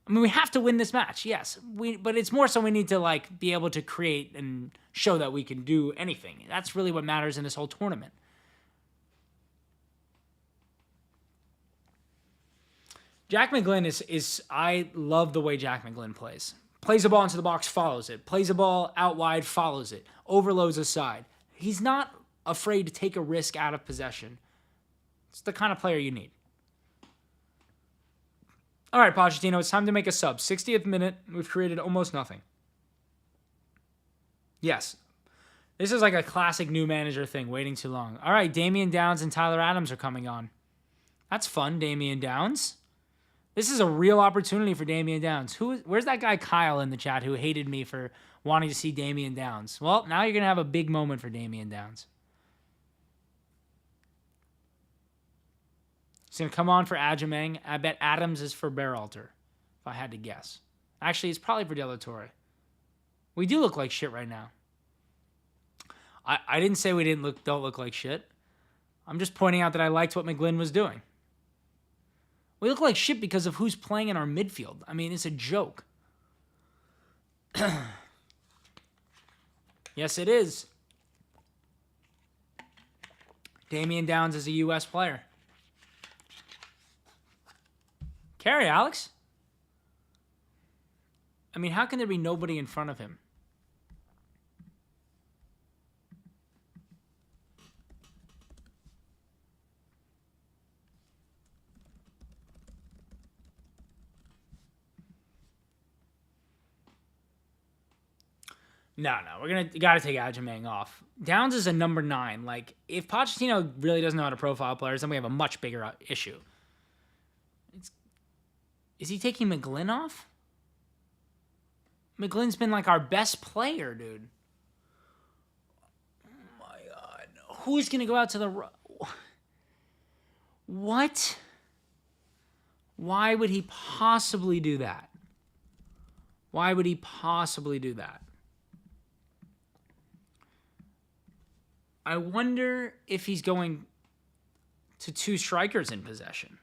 I mean, we have to win this match, yes. But it's more so we need to like be able to create and show that we can do anything. That's really what matters in this whole tournament. Jack McGlynn is I love the way Jack McGlynn plays. Plays the ball into the box, follows it. Plays the ball out wide, follows it. Overloads aside. He's not afraid to take a risk out of possession. It's the kind of player you need. All right, Pochettino, it's time to make a sub. 60th minute, we've created almost nothing. Yes. This is like a classic new manager thing, waiting too long. All right, Damian Downs and Tyler Adams are coming on. That's fun, Damian Downs. This is a real opportunity for Damian Downs. Where's that guy Kyle in the chat who hated me for wanting to see Damian Downs? Well, now you're going to have a big moment for Damian Downs. He's going to come on for Adjamang. I bet Adams is for Berhalter, if I had to guess. Actually, it's probably for De La Torre. We do look like shit right now. I didn't say we don't look like shit. I'm just pointing out that I liked what McGlynn was doing. We look like shit because of who's playing in our midfield. I mean, it's a joke. Yes, it is. Damian Downs is a U.S. player. Carry, Alex. I mean, how can there be nobody in front of him? No, you got to take Adjamang off. Downs is a number 9. Like, if Pochettino really doesn't know how to profile players, then we have a much bigger issue. Is he taking McGlynn off? McGlynn's been like our best player, dude. Oh my God. Who's going to go out to the... What? Why would he possibly do that? Why would he possibly do that? I wonder if he's going to 2 strikers in possession.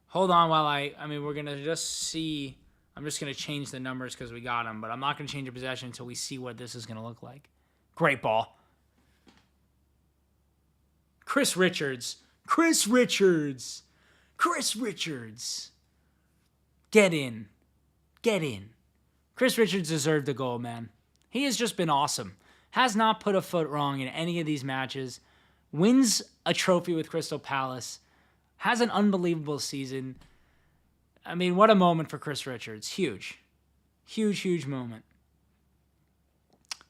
Hold on while we're going to just see. I'm just going to change the numbers because we got them, but I'm not going to change the possession until we see what this is going to look like. Great ball. Chris Richards. Get in. Chris Richards deserved a goal, man. He has just been awesome. Has not put a foot wrong in any of these matches. Wins a trophy with Crystal Palace. Has an unbelievable season. I mean, what a moment for Chris Richards. Huge. Huge moment.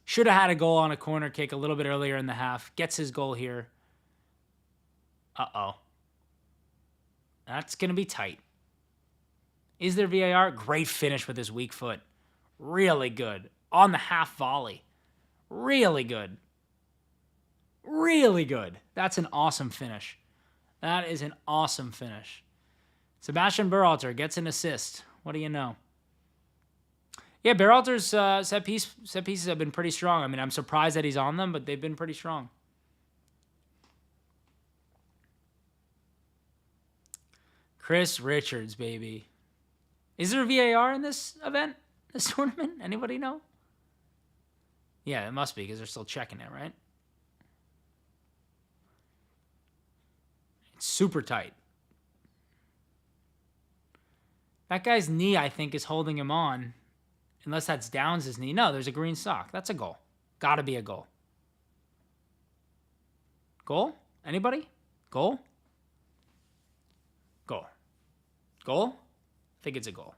Should have had a goal on a corner kick a little bit earlier in the half. Gets his goal here. Uh-oh. That's going to be tight. Is there VAR? Great finish with his weak foot. Really good. On the half volley. Really good. That's an awesome finish. That is an awesome finish. Sebastian Berhalter gets an assist. What do you know? Yeah, Berhalter's set pieces have been pretty strong. I mean, I'm surprised that he's on them, but they've been pretty strong. Chris Richards, baby. Is there VAR in this event, this tournament? Anybody know? Yeah, it must be because they're still checking it, right? It's super tight. That guy's knee, I think, is holding him on. Unless that's Downs' knee. No, there's a green sock. That's a goal. Gotta be a goal. Goal? Anybody? Goal? Goal? I think it's a goal.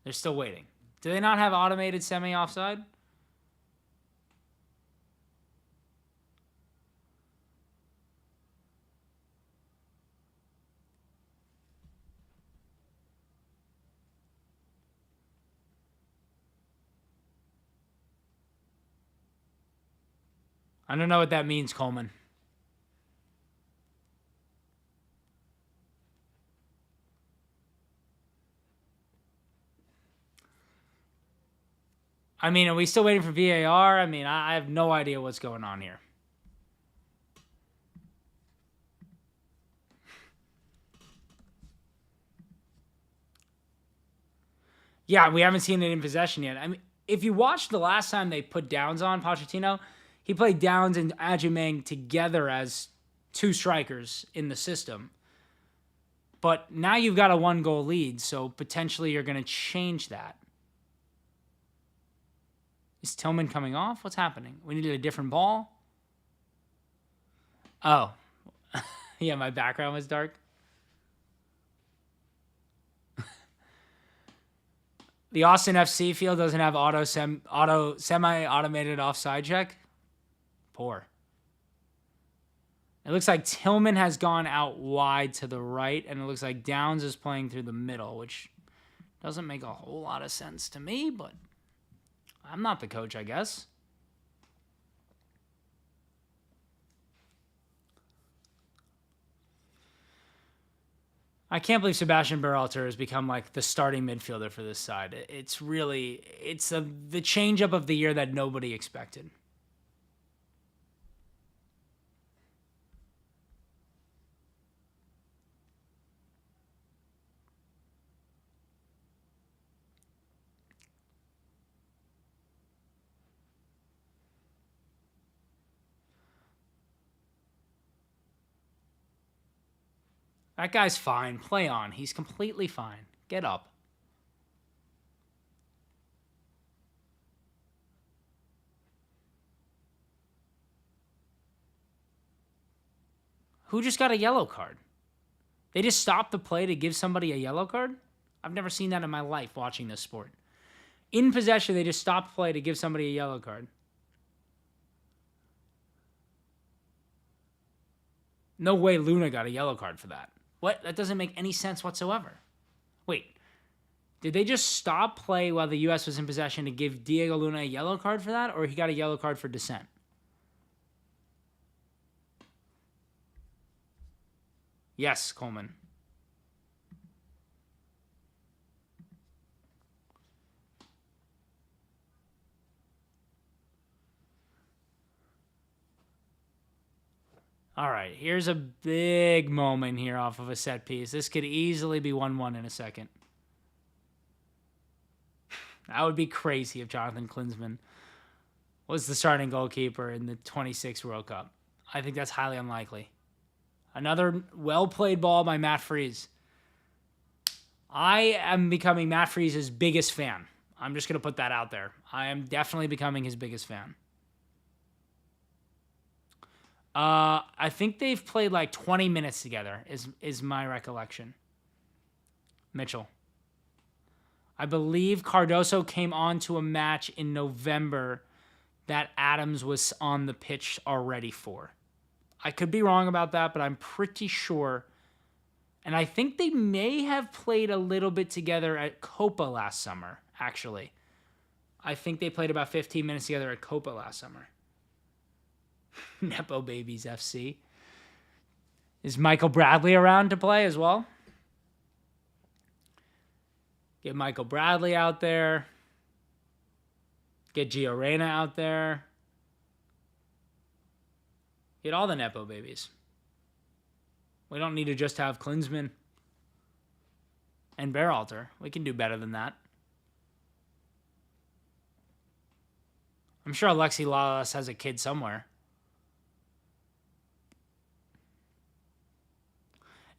They're still waiting. Do they not have automated semi-offside? I don't know what that means, Coleman. I mean, are we still waiting for VAR? I mean, I have no idea what's going on here. Yeah, we haven't seen it in possession yet. I mean, if you watched the last time they put Downs on Pochettino, he played Downs and Adjamang together as 2 strikers in the system. But now you've got a 1-goal lead, so potentially you're going to change that. Is Tillman coming off? What's happening? We needed a different ball? Oh. Yeah, my background was dark. The Austin FC field doesn't have semi-automated offside check. Poor. It looks like Tillman has gone out wide to the right, and it looks like Downs is playing through the middle, which doesn't make a whole lot of sense to me, but I'm not the coach, I guess. I can't believe Sebastian Berhalter has become like the starting midfielder for this side. It's the change-up of the year that nobody expected. That guy's fine. Play on. He's completely fine. Get up. Who just got a yellow card? They just stopped the play to give somebody a yellow card? I've never seen that in my life watching this sport. In possession, they just stopped play to give somebody a yellow card. No way Luna got a yellow card for that. What? That doesn't make any sense whatsoever. Wait. Did they just stop play while the U.S. was in possession to give Diego Luna a yellow card for that, or he got a yellow card for dissent? Yes, Coleman. All right, here's a big moment here off of a set piece. This could easily be 1-1 in a second. That would be crazy if Jonathan Klinsmann was the starting goalkeeper in the 26 World Cup. I think that's highly unlikely. Another well-played ball by Matt Freese. I am becoming Matt Freese's biggest fan. I'm just going to put that out there. I am definitely becoming his biggest fan. I think they've played like 20 minutes together, is my recollection. Mitchell. I believe Cardoso came on to a match in November that Adams was on the pitch already for. I could be wrong about that, but I'm pretty sure. And I think they may have played a little bit together at Copa last summer, actually. I think they played about 15 minutes together at Copa last summer. Nepo Babies FC. Is Michael Bradley around to play as well? Get Michael Bradley out there. Get Gio Reyna out there. Get all the Nepo Babies. We don't need to just have Klinsmann and Berhalter. We can do better than that. I'm sure Alexi Lalas has a kid somewhere.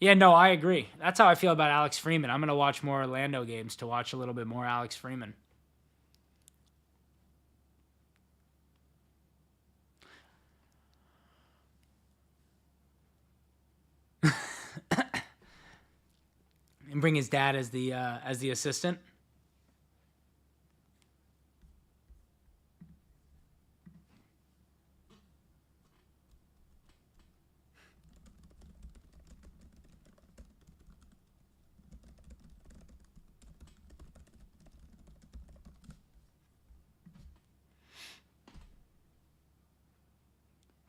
Yeah, no, I agree. That's how I feel about Alex Freeman. I'm going to watch more Orlando games to watch a little bit more Alex Freeman. And bring his dad as the assistant.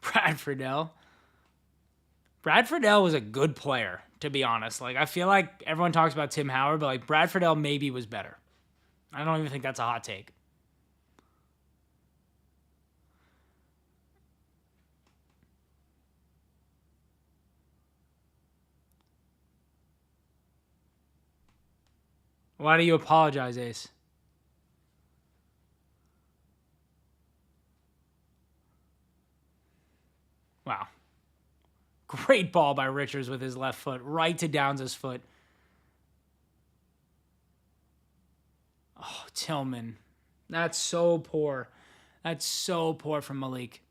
Brad Friedel. Brad Friedel was a good player, to be honest. Like, I feel like everyone talks about Tim Howard, but like Brad Friedel maybe was better. I don't even think that's a hot take. Why do you apologize, Ace? Wow. Great ball by Richards with his left foot, right to Downs' foot. Oh, Tillman. That's so poor. That's so poor from Malik.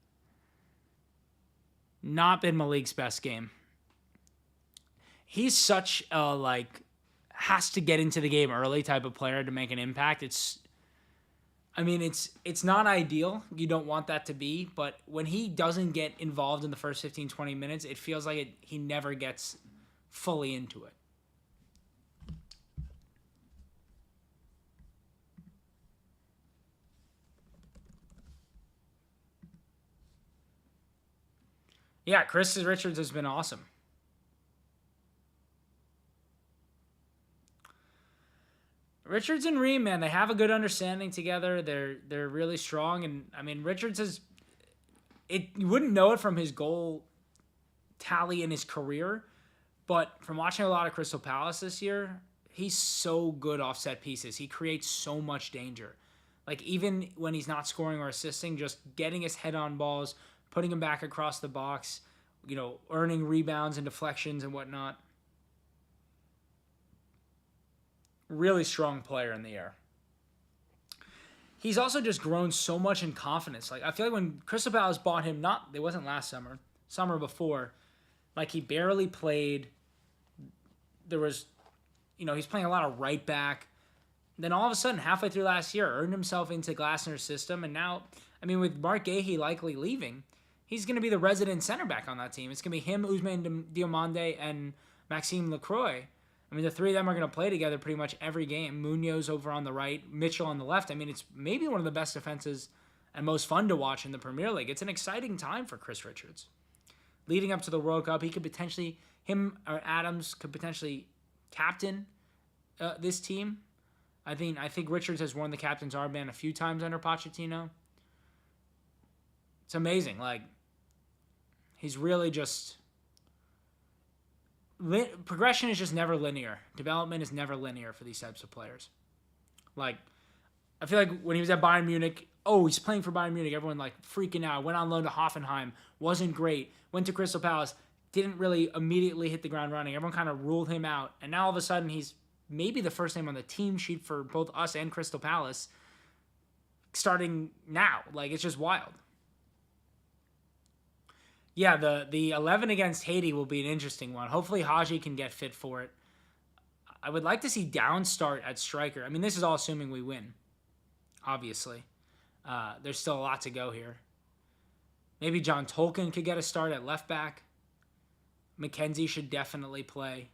Not been Malik's best game. He's such a, like, has to get into the game early type of player to make an impact. It's not ideal. You don't want that to be, but when he doesn't get involved in the first 15, 20 minutes, it feels like he never gets fully into it. Yeah, Chris Richards has been awesome. Richards and Ream, man, they have a good understanding together. They're really strong, and I mean Richards has you wouldn't know it from his goal tally in his career, but from watching a lot of Crystal Palace this year, he's so good off set pieces. He creates so much danger. Like, even when he's not scoring or assisting, just getting his head on balls, putting him back across the box, earning rebounds and deflections and whatnot. Really strong player in the air. He's also just grown so much in confidence. Like, I feel like when Crystal Palace bought him, it wasn't last summer before, like, he barely played. There was, he's playing a lot of right back. Then all of a sudden, halfway through last year, earned himself into Glasner's system. And now, with Mark Gahey likely leaving, he's going to be the resident center back on that team. It's going to be him, Ousmane Diomande, and Maxime Lacroix. The three of them are going to play together pretty much every game. Munoz over on the right, Mitchell on the left. It's maybe one of the best defenses and most fun to watch in the Premier League. It's an exciting time for Chris Richards. Leading up to the World Cup, him or Adams could potentially captain this team. I think Richards has worn the captain's armband a few times under Pochettino. It's amazing. Like, he's really just... progression is just never linear. Development is never linear for these types of players. Like, I feel like when he was at Bayern Munich, he's playing for Bayern Munich. Everyone, like, freaking out. Went on loan to Hoffenheim. Wasn't great. Went to Crystal Palace. Didn't really immediately hit the ground running. Everyone kind of ruled him out. And now all of a sudden he's maybe the first name on the team sheet for both us and Crystal Palace starting now. Like, it's just wild. Yeah, the 11 against Haiti will be an interesting one. Hopefully Haji can get fit for it. I would like to see Down start at striker. This is all assuming we win, obviously. There's still a lot to go here. Maybe John Tolkien could get a start at left back. McKenzie should definitely play.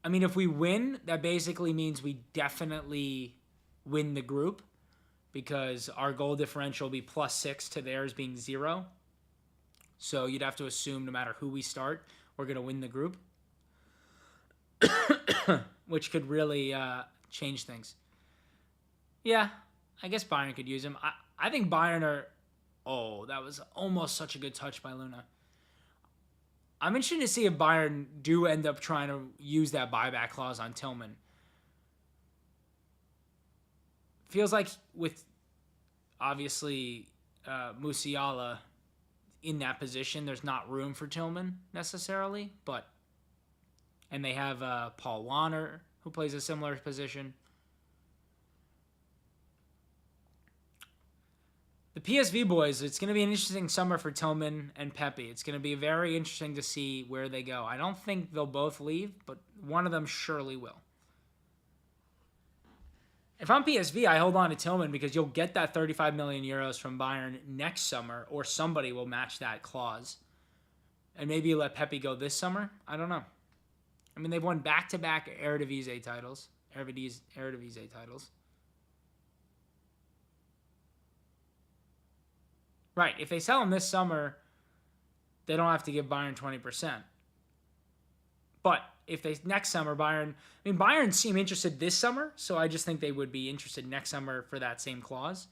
If we win, that basically means we definitely win the group, because our goal differential will be +6 to theirs being 0. So you'd have to assume no matter who we start, we're going to win the group, which could really change things. Yeah, I guess Bayern could use him. I think Bayern are... Oh, that was almost such a good touch by Luna. I'm interested to see if Bayern do end up trying to use that buyback clause on Tillman. Feels like with, obviously, Musiala in that position, there's not room for Tillman necessarily, and they have Paul Warner, who plays a similar position. The PSV boys, it's going to be an interesting summer for Tillman and Pepe. It's going to be very interesting to see where they go. I don't think they'll both leave, but one of them surely will. If I'm PSV, I hold on to Tillman because you'll get that 35 million euros from Bayern next summer, or somebody will match that clause. And maybe you let Pepe go this summer. I don't know. They've won back-to-back Eredivisie titles. Eredivisie titles. Right. If they sell him this summer, they don't have to give Bayern 20%. But if they next summer, Bayern seem interested this summer, so I just think they would be interested next summer for that same clause.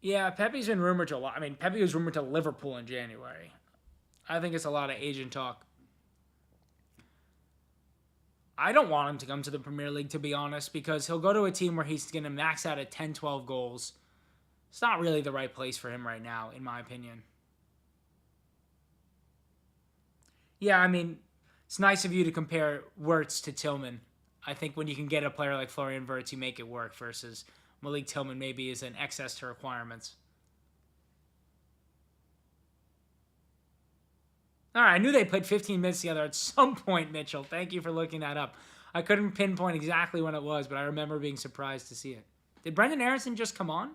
Yeah, Pepe's been rumored to a lot. I mean, Pepe was rumored to Liverpool in January. I think it's a lot of agent talk. I don't want him to come to the Premier League, to be honest, because he'll go to a team where he's going to max out at 10, 12 goals. It's not really the right place for him right now, in my opinion. Yeah, I mean, it's nice of you to compare Wirtz to Tillman. I think when you can get a player like Florian Wirtz, you make it work versus Malik Tillman maybe is an excess to requirements. All right, I knew they played 15 minutes together at some point, Mitchell. Thank you for looking that up. I couldn't pinpoint exactly when it was, but I remember being surprised to see it. Did Brendan Aronson just come on?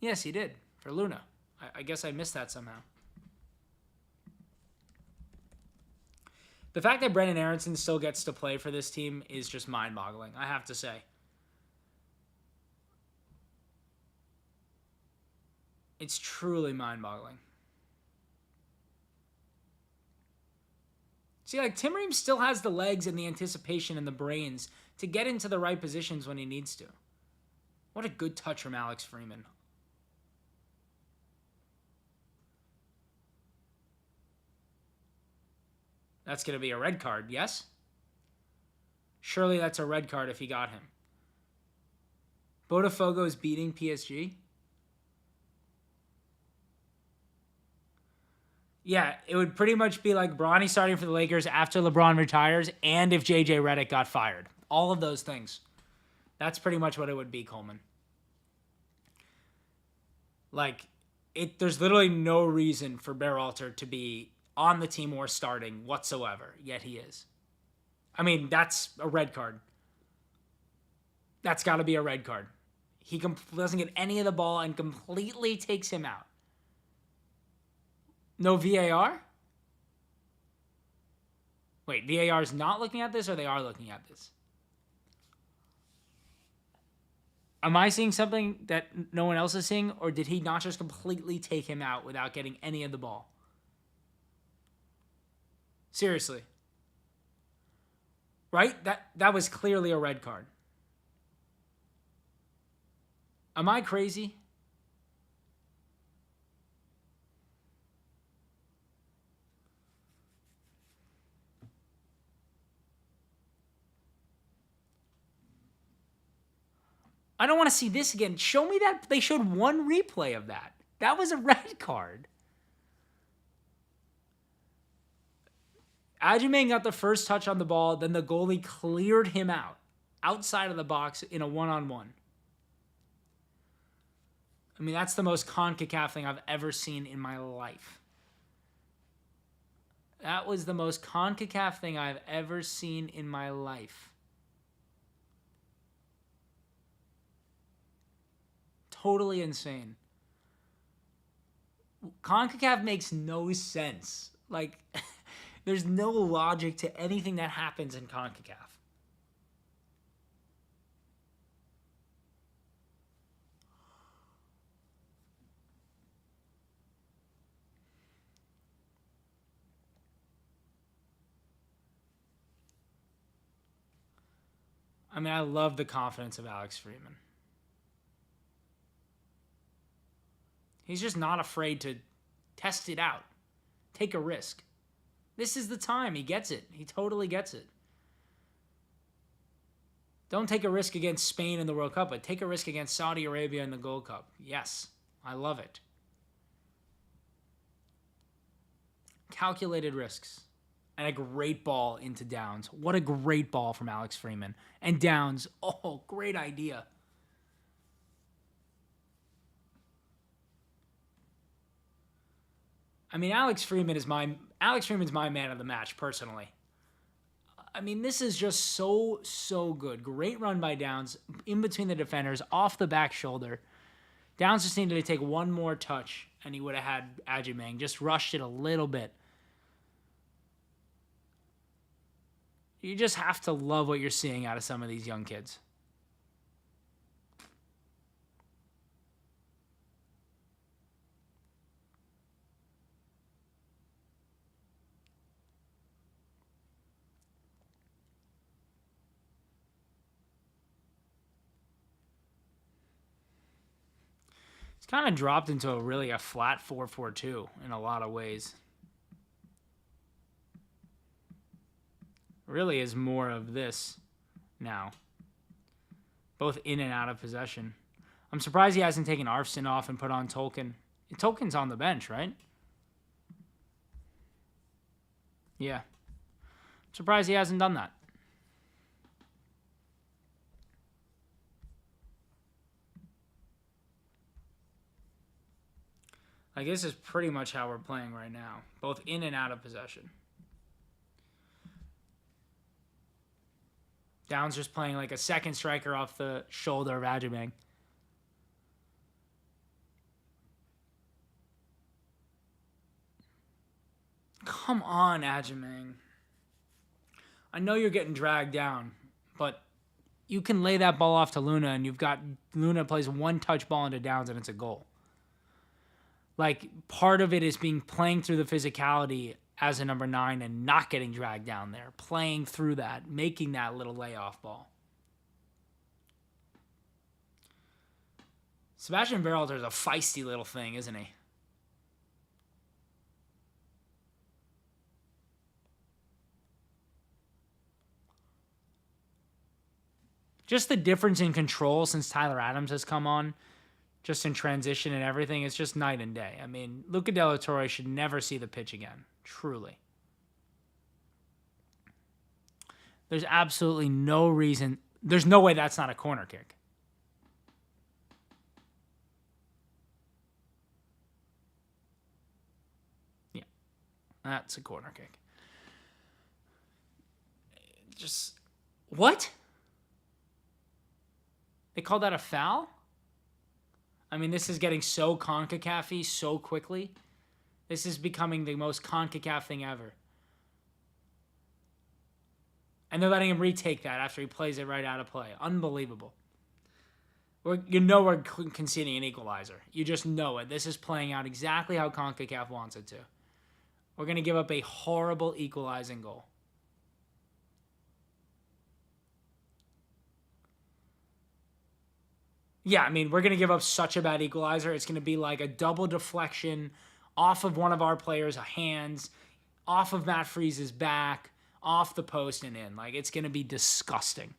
Yes, he did, for Luna. I guess I missed that somehow. The fact that Brendan Aronson still gets to play for this team is just mind-boggling, I have to say. It's truly mind-boggling. See, like, Tim Ream still has the legs and the anticipation and the brains to get into the right positions when he needs to. What a good touch from Alex Freeman. That's going to be a red card, yes? Surely that's a red card if he got him. Botafogo is beating PSG? Yeah, it would pretty much be like Bronny starting for the Lakers after LeBron retires and if JJ Redick got fired. All of those things. That's pretty much what it would be, Coleman. Like, there's literally no reason for Berhalter to be on the team or starting whatsoever, yet he is. I mean, that's a red card. That's got to be a red card. He doesn't get any of the ball and completely takes him out. No VAR? Wait, VAR is not looking at this or they are looking at this? Am I seeing something that no one else is seeing, or did he not just completely take him out without getting any of the ball? Seriously. Right? That was clearly a red card. Am I crazy? I don't want to see this again. Show me that. They showed one replay of that. That was a red card. Adjumang got the first touch on the ball, then the goalie cleared him out, outside of the box in a one-on-one. I mean, that's the most CONCACAF thing I've ever seen in my life. That was the most CONCACAF thing I've ever seen in my life. Totally insane. CONCACAF makes no sense. Like, there's no logic to anything that happens in CONCACAF. I mean, I love the confidence of Alex Freeman. He's just not afraid to test it out, take a risk. This is the time. He gets it. He totally gets it. Don't take a risk against Spain in the World Cup, but take a risk against Saudi Arabia in the Gold Cup. Yes, I love it. Calculated risks. And a great ball into Downs. What a great ball from Alex Freeman. And Downs, oh, great idea. I mean, Alex Freeman's my man of the match, personally. I mean, this is just so good. Great run by Downs, in between the defenders, off the back shoulder. Downs just needed to take one more touch, and he would have had Adjumang. Just rushed it a little bit. You just have to love what you're seeing out of some of these young kids. It's kind of dropped into a flat 4-4-2 in a lot of ways. Really is more of this now. Both in and out of possession. I'm surprised he hasn't taken Arfson off and put on Tolkien. Tolkien's on the bench, right? Yeah. Surprised he hasn't done that. Like, this is pretty much how we're playing right now. Both in and out of possession. Downs just playing like a second striker off the shoulder of Ajimang. Come on, Ajimang. I know you're getting dragged down, but you can lay that ball off to Luna, and you've got Luna plays one touch ball into Downs, and it's a goal. Like, part of it is playing through the physicality as a number 9 and not getting dragged down there, playing through that, making that little layoff ball. Sebastian Berhalter is a feisty little thing, isn't he? Just the difference in control since Tyler Adams has come on, just in transition and everything, it's just night and day. I mean, Luca De La Torre should never see the pitch again, truly. There's absolutely no reason. There's no way that's not a corner kick. Yeah, that's a corner kick. Just, what? They called that a foul? I mean, this is getting so CONCACAF-y so quickly. This is becoming the most CONCACAF thing ever. And they're letting him retake that after he plays it right out of play. Unbelievable. You know we're conceding an equalizer. You just know it. This is playing out exactly how CONCACAF wants it to. We're going to give up a horrible equalizing goal. Yeah, I mean, we're going to give up such a bad equalizer. It's going to be like a double deflection off of one of our players' hands, off of Matt Freeze's back, off the post and in. Like, it's going to be disgusting.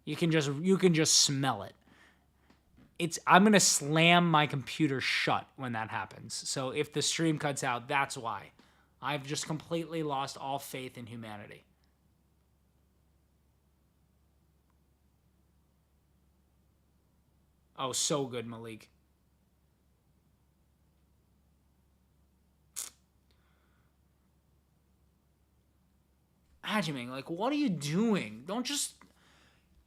You can just smell it. I'm going to slam my computer shut when that happens. So if the stream cuts out, that's why. I've just completely lost all faith in humanity. Oh, so good, Malik. Ajimang, like, what are you doing? Don't just...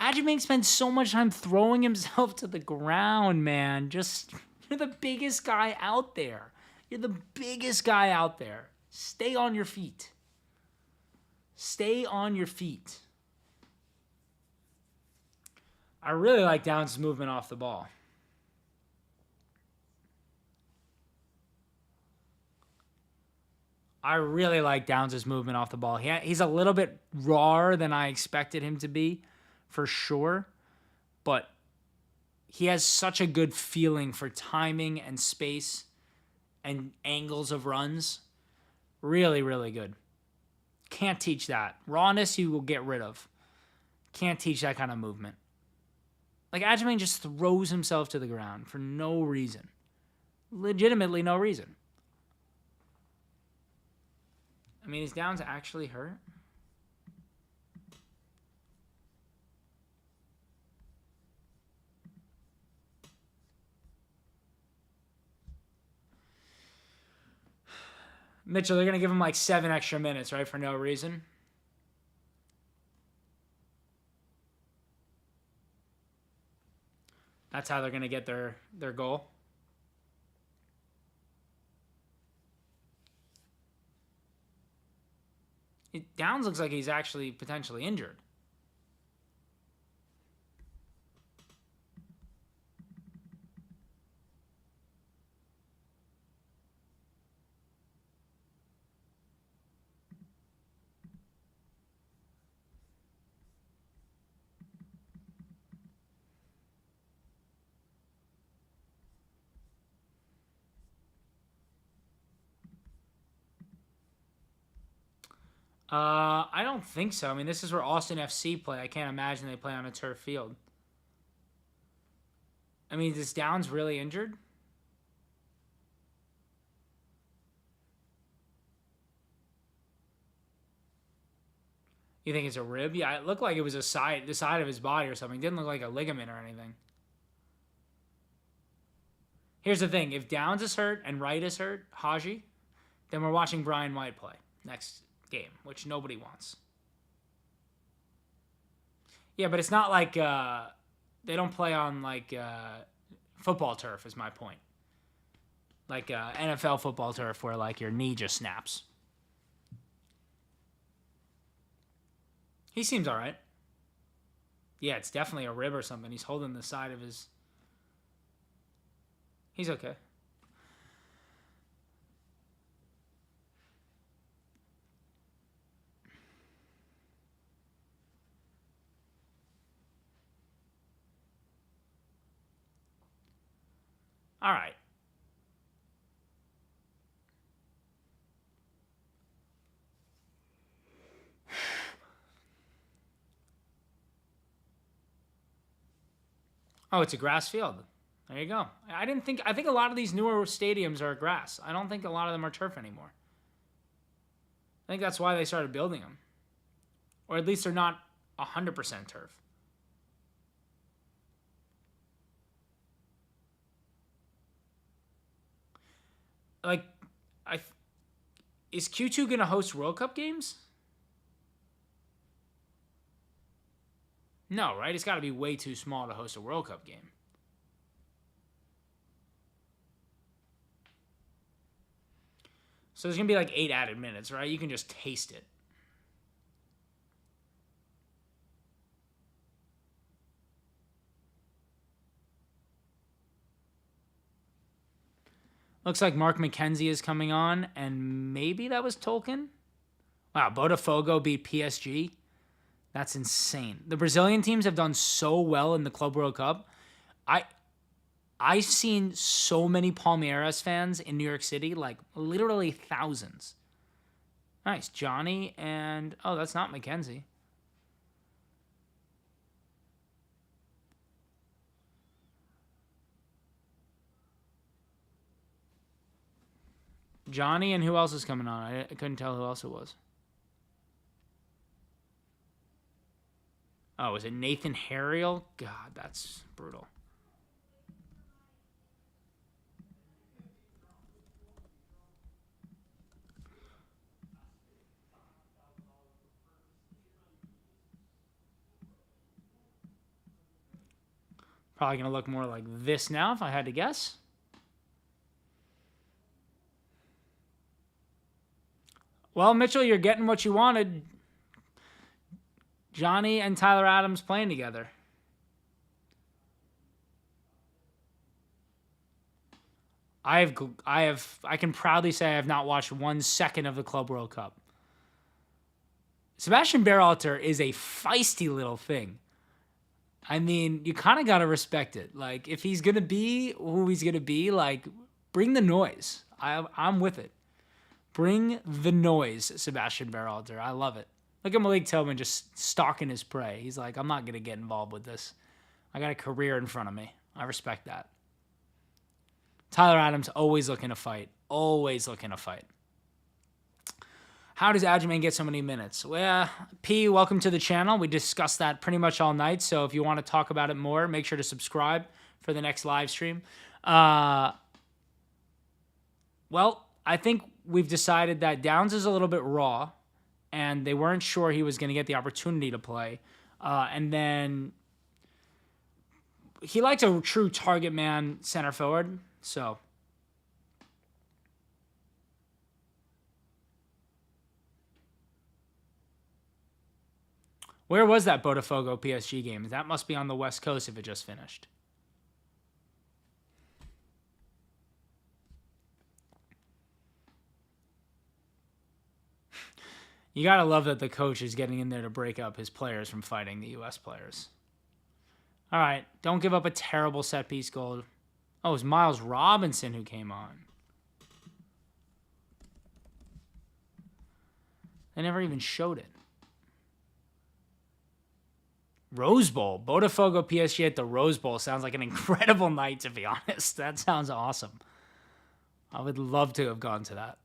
Ajimang spends so much time throwing himself to the ground, man. Just, you're the biggest guy out there. You're the biggest guy out there. Stay on your feet. Stay on your feet. I really like Downs' movement off the ball. I really like Downs' movement off the ball. He's a little bit rawer than I expected him to be, for sure. But he has such a good feeling for timing and space and angles of runs. Really, really good. Can't teach that. Rawness you will get rid of. Can't teach that kind of movement. Like, Ajimang just throws himself to the ground for no reason. Legitimately no reason. I mean, is Downs actually hurt? Mitchell, they're going to give him like 7 extra minutes, right, for no reason? That's how they're going to get their goal. Downs looks like he's actually potentially injured. I don't think so. I mean, this is where Austin FC play. I can't imagine they play on a turf field. I mean, is Downs really injured? You think it's a rib? Yeah, it looked like it was the side of his body or something. It didn't look like a ligament or anything. Here's the thing. If Downs is hurt and Wright is hurt, Haji, then we're watching Brian White play next game, which nobody wants. Yeah, but it's not like they don't play on like football turf is my point. Like NFL football turf where like your knee just snaps. He seems all right. Yeah, it's definitely a rib or something. He's holding the side of his... He's okay. All right. Oh, it's a grass field. There you go. I think a lot of these newer stadiums are grass. I don't think a lot of them are turf anymore. I think that's why they started building them. Or at least they're not 100% turf. Like, is Q2 going to host World Cup games? No, right? It's got to be way too small to host a World Cup game. So there's going to be like 8 added minutes, right? You can just taste it. Looks like Mark McKenzie is coming on, and maybe that was Tolkien. Wow, Botafogo beat PSG. That's insane. The Brazilian teams have done so well in the Club World Cup. I've seen so many Palmeiras fans in New York City, like literally thousands. Nice. Johnny and... Oh, that's not McKenzie. Johnny and who else is coming on? I couldn't tell who else it was. Oh, is it Nathan Harriel? God, that's brutal. Probably going to look more like this now if I had to guess. Well, Mitchell, you're getting what you wanted. Johnny and Tyler Adams playing together. I can proudly say I have not watched 1 second of the Club World Cup. Sebastian Berhalter is a feisty little thing. I mean, you kind of got to respect it. Like, if he's going to be who he's going to be, like, bring the noise. I'm with it. Bring the noise, Sebastian Berhalter. I love it. Look at Malik Tillman just stalking his prey. He's like, I'm not going to get involved with this. I got a career in front of me. I respect that. Tyler Adams always looking to fight. Always looking to fight. How does Adjaman get so many minutes? Well, P, welcome to the channel. We discussed that pretty much all night. So if you want to talk about it more, make sure to subscribe for the next live stream. Well, I think we've decided that Downs is a little bit raw, and they weren't sure he was going to get the opportunity to play. And then he likes a true target man center forward. So where was that Botafogo PSG game? That must be on the West Coast if it just finished. You got to love that the coach is getting in there to break up his players from fighting the U.S. players. All right, don't give up a terrible set-piece goal. Oh, it was Miles Robinson who came on. They never even showed it. Rose Bowl. Botafogo PSG at the Rose Bowl sounds like an incredible night, to be honest. That sounds awesome. I would love to have gone to that.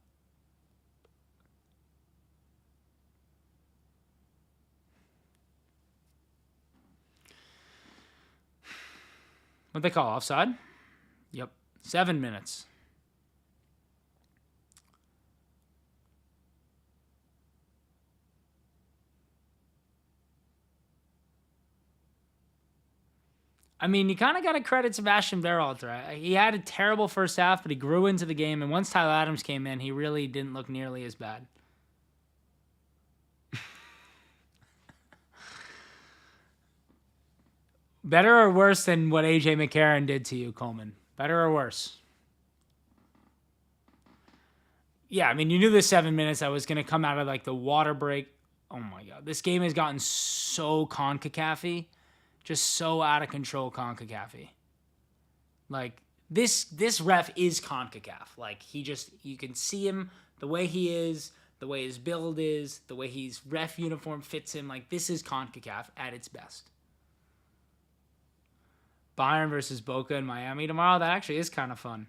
What they call offside? Yep. 7 minutes. I mean, you kind of got to credit Sebastian Berhalter. He had a terrible first half, but he grew into the game. And once Tyler Adams came in, he really didn't look nearly as bad. Better or worse than what A.J. McCarron did to you, Coleman? Better or worse? Yeah, I mean, you knew the 7 minutes that was going to come out of like the water break. Oh my God. This game has gotten so CONCACAF-y. Just so out of control CONCACAF-y. Like, this ref is CONCACAF. Like, you can see him, the way he is, the way his build is, the way his ref uniform fits him. Like, this is CONCACAF at its best. Bayern versus Boca in Miami tomorrow. That actually is kind of fun.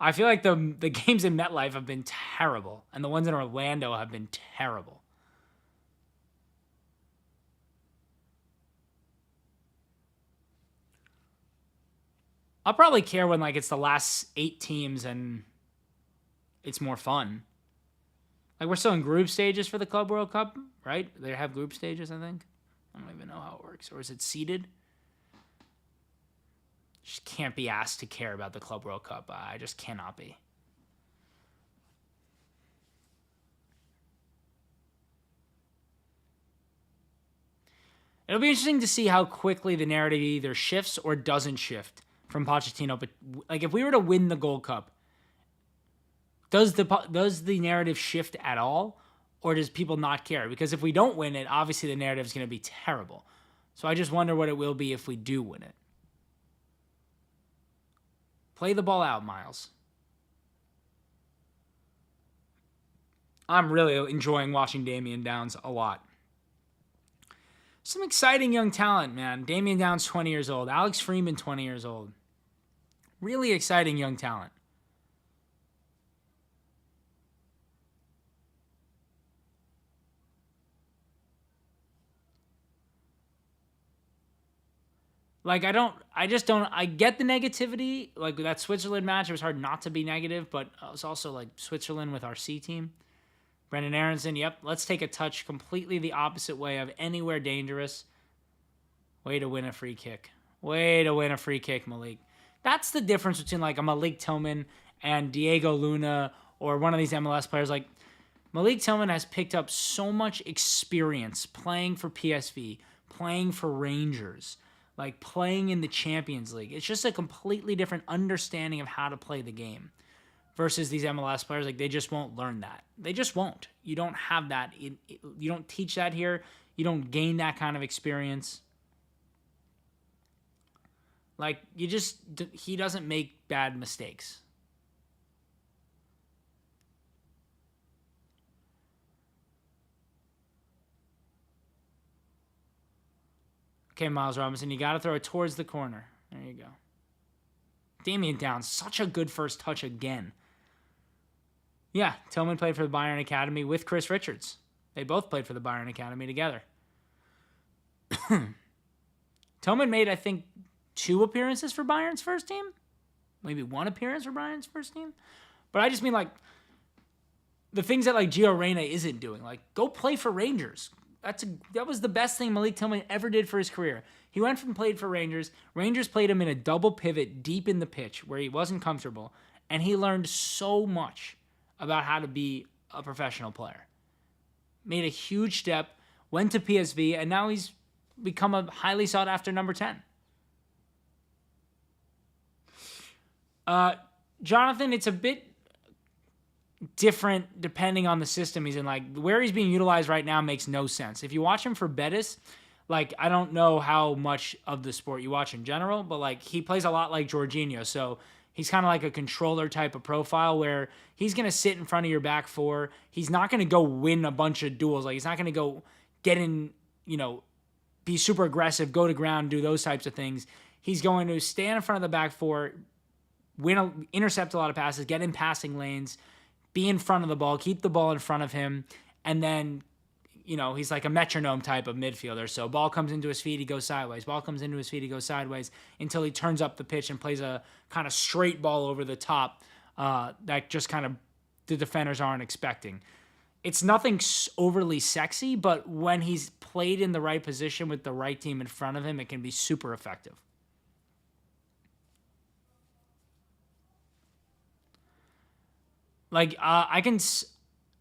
I feel like the games in MetLife have been terrible, and the ones in Orlando have been terrible. I'll probably care when like it's the last 8 teams and it's more fun. Like we're still in group stages for the Club World Cup, right? They have group stages, I think. I don't even know how it works. Or is it seeded? Just can't be asked to care about the Club World Cup. I just cannot be. It'll be interesting to see how quickly the narrative either shifts or doesn't shift from Pochettino. But like, if we were to win the Gold Cup, does the narrative shift at all, or does people not care? Because if we don't win it, obviously the narrative is going to be terrible. So I just wonder what it will be if we do win it. Play the ball out, Miles. I'm really enjoying watching Damian Downs a lot. Some exciting young talent, man. Damian Downs, 20 years old. Alex Freeman, 20 years old. Really exciting young talent. Like, I get the negativity. Like, that Switzerland match, it was hard not to be negative, but it was also, like, Switzerland with our C team. Brendan Aronson, yep, let's take a touch completely the opposite way of anywhere dangerous. Way to win a free kick. Way to win a free kick, Malik. That's the difference between, like, a Malik Tillman and Diego Luna or one of these MLS players. Like, Malik Tillman has picked up so much experience playing for PSV, playing for Rangers, like playing in the Champions League. It's just a completely different understanding of how to play the game versus these MLS players. Like, they just won't learn that. They just won't. You don't have that. You don't teach that here. You don't gain that kind of experience. Like, he doesn't make bad mistakes. Okay, Miles Robinson, you got to throw it towards the corner. There you go. Damian Downs, such a good first touch again. Yeah, Tillman played for the Bayern Academy with Chris Richards. They both played for the Bayern Academy together. Tillman made, I think, 2 appearances for Bayern's first team. Maybe 1 appearance for Bayern's first team. But I just mean, like, the things that, like, Gio Reyna isn't doing. Like, go play for Rangers. That was the best thing Malik Tillman ever did for his career. He went from played for Rangers. Rangers played him in a double pivot deep in the pitch where he wasn't comfortable. And he learned so much about how to be a professional player. Made a huge step, went to PSV, and now he's become a highly sought after number 10. Jonathan, it's a bit different depending on the system he's in. Like, where he's being utilized right now makes no sense. If you watch him for Betis, like, I don't know how much of the sport you watch in general, but, like, he plays a lot like Jorginho. So He's kind of like a controller type of profile where he's going to sit in front of your back four. He's not going to go win a bunch of duels. Like, he's not going to go get in, be super aggressive, go to ground, do those types of things. He's going to stand in front of the back four, intercept a lot of passes, get in passing lanes, be in front of the ball, keep the ball in front of him, and then, he's like a metronome type of midfielder. So ball comes into his feet, he goes sideways. Ball comes into his feet, he goes sideways until he turns up the pitch and plays a kind of straight ball over the top that just kind of the defenders aren't expecting. It's nothing overly sexy, but when he's played in the right position with the right team in front of him, it can be super effective. Like,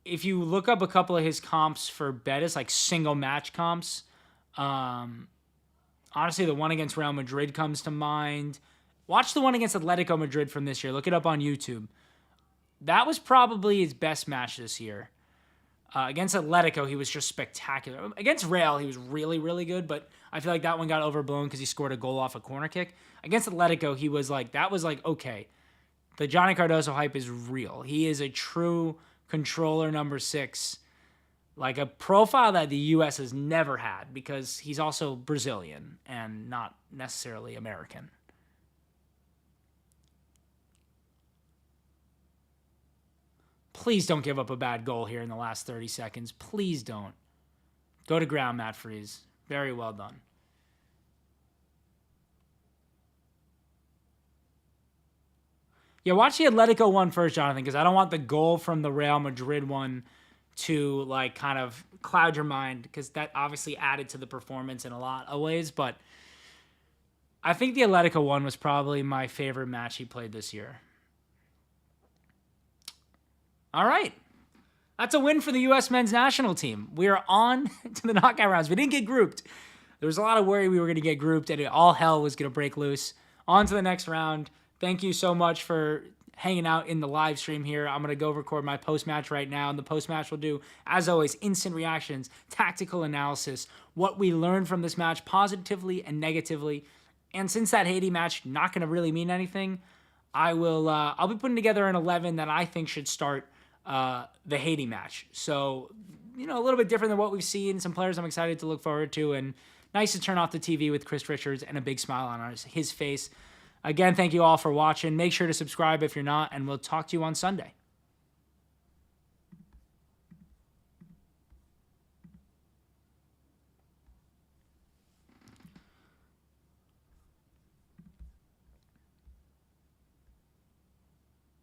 if you look up a couple of his comps for Betis, like single match comps, honestly, the one against Real Madrid comes to mind. Watch the one against Atletico Madrid from this year. Look it up on YouTube. That was probably his best match this year. Against Atletico, he was just spectacular. Against Real, he was really, really good, but I feel like that one got overblown because he scored a goal off a corner kick. Against Atletico, he was like, okay. The Johnny Cardoso hype is real. He is a true controller number 6. Like a profile that the U.S. has never had because he's also Brazilian and not necessarily American. Please don't give up a bad goal here in the last 30 seconds. Please don't. Go to ground, Matt Freeze. Very well done. Yeah, watch the Atletico one first, Jonathan, because I don't want the goal from the Real Madrid one to like kind of cloud your mind because that obviously added to the performance in a lot of ways. But I think the Atletico one was probably my favorite match he played this year. All right. That's a win for the U.S. men's national team. We are on to the knockout rounds. We didn't get grouped. There was a lot of worry we were going to get grouped and all hell was going to break loose. On to the next round. Thank you so much for hanging out in the live stream here. I'm going to go record my post-match right now, and the post-match will do, as always, instant reactions, tactical analysis, what we learned from this match positively and negatively. And since that Haiti match not going to really mean anything, I'll be putting together an 11 that I think should start the Haiti match. So, a little bit different than what we've seen. Some players I'm excited to look forward to, and nice to turn off the TV with Chris Richards and a big smile on his face. Again, thank you all for watching. Make sure to subscribe if you're not, and we'll talk to you on Sunday.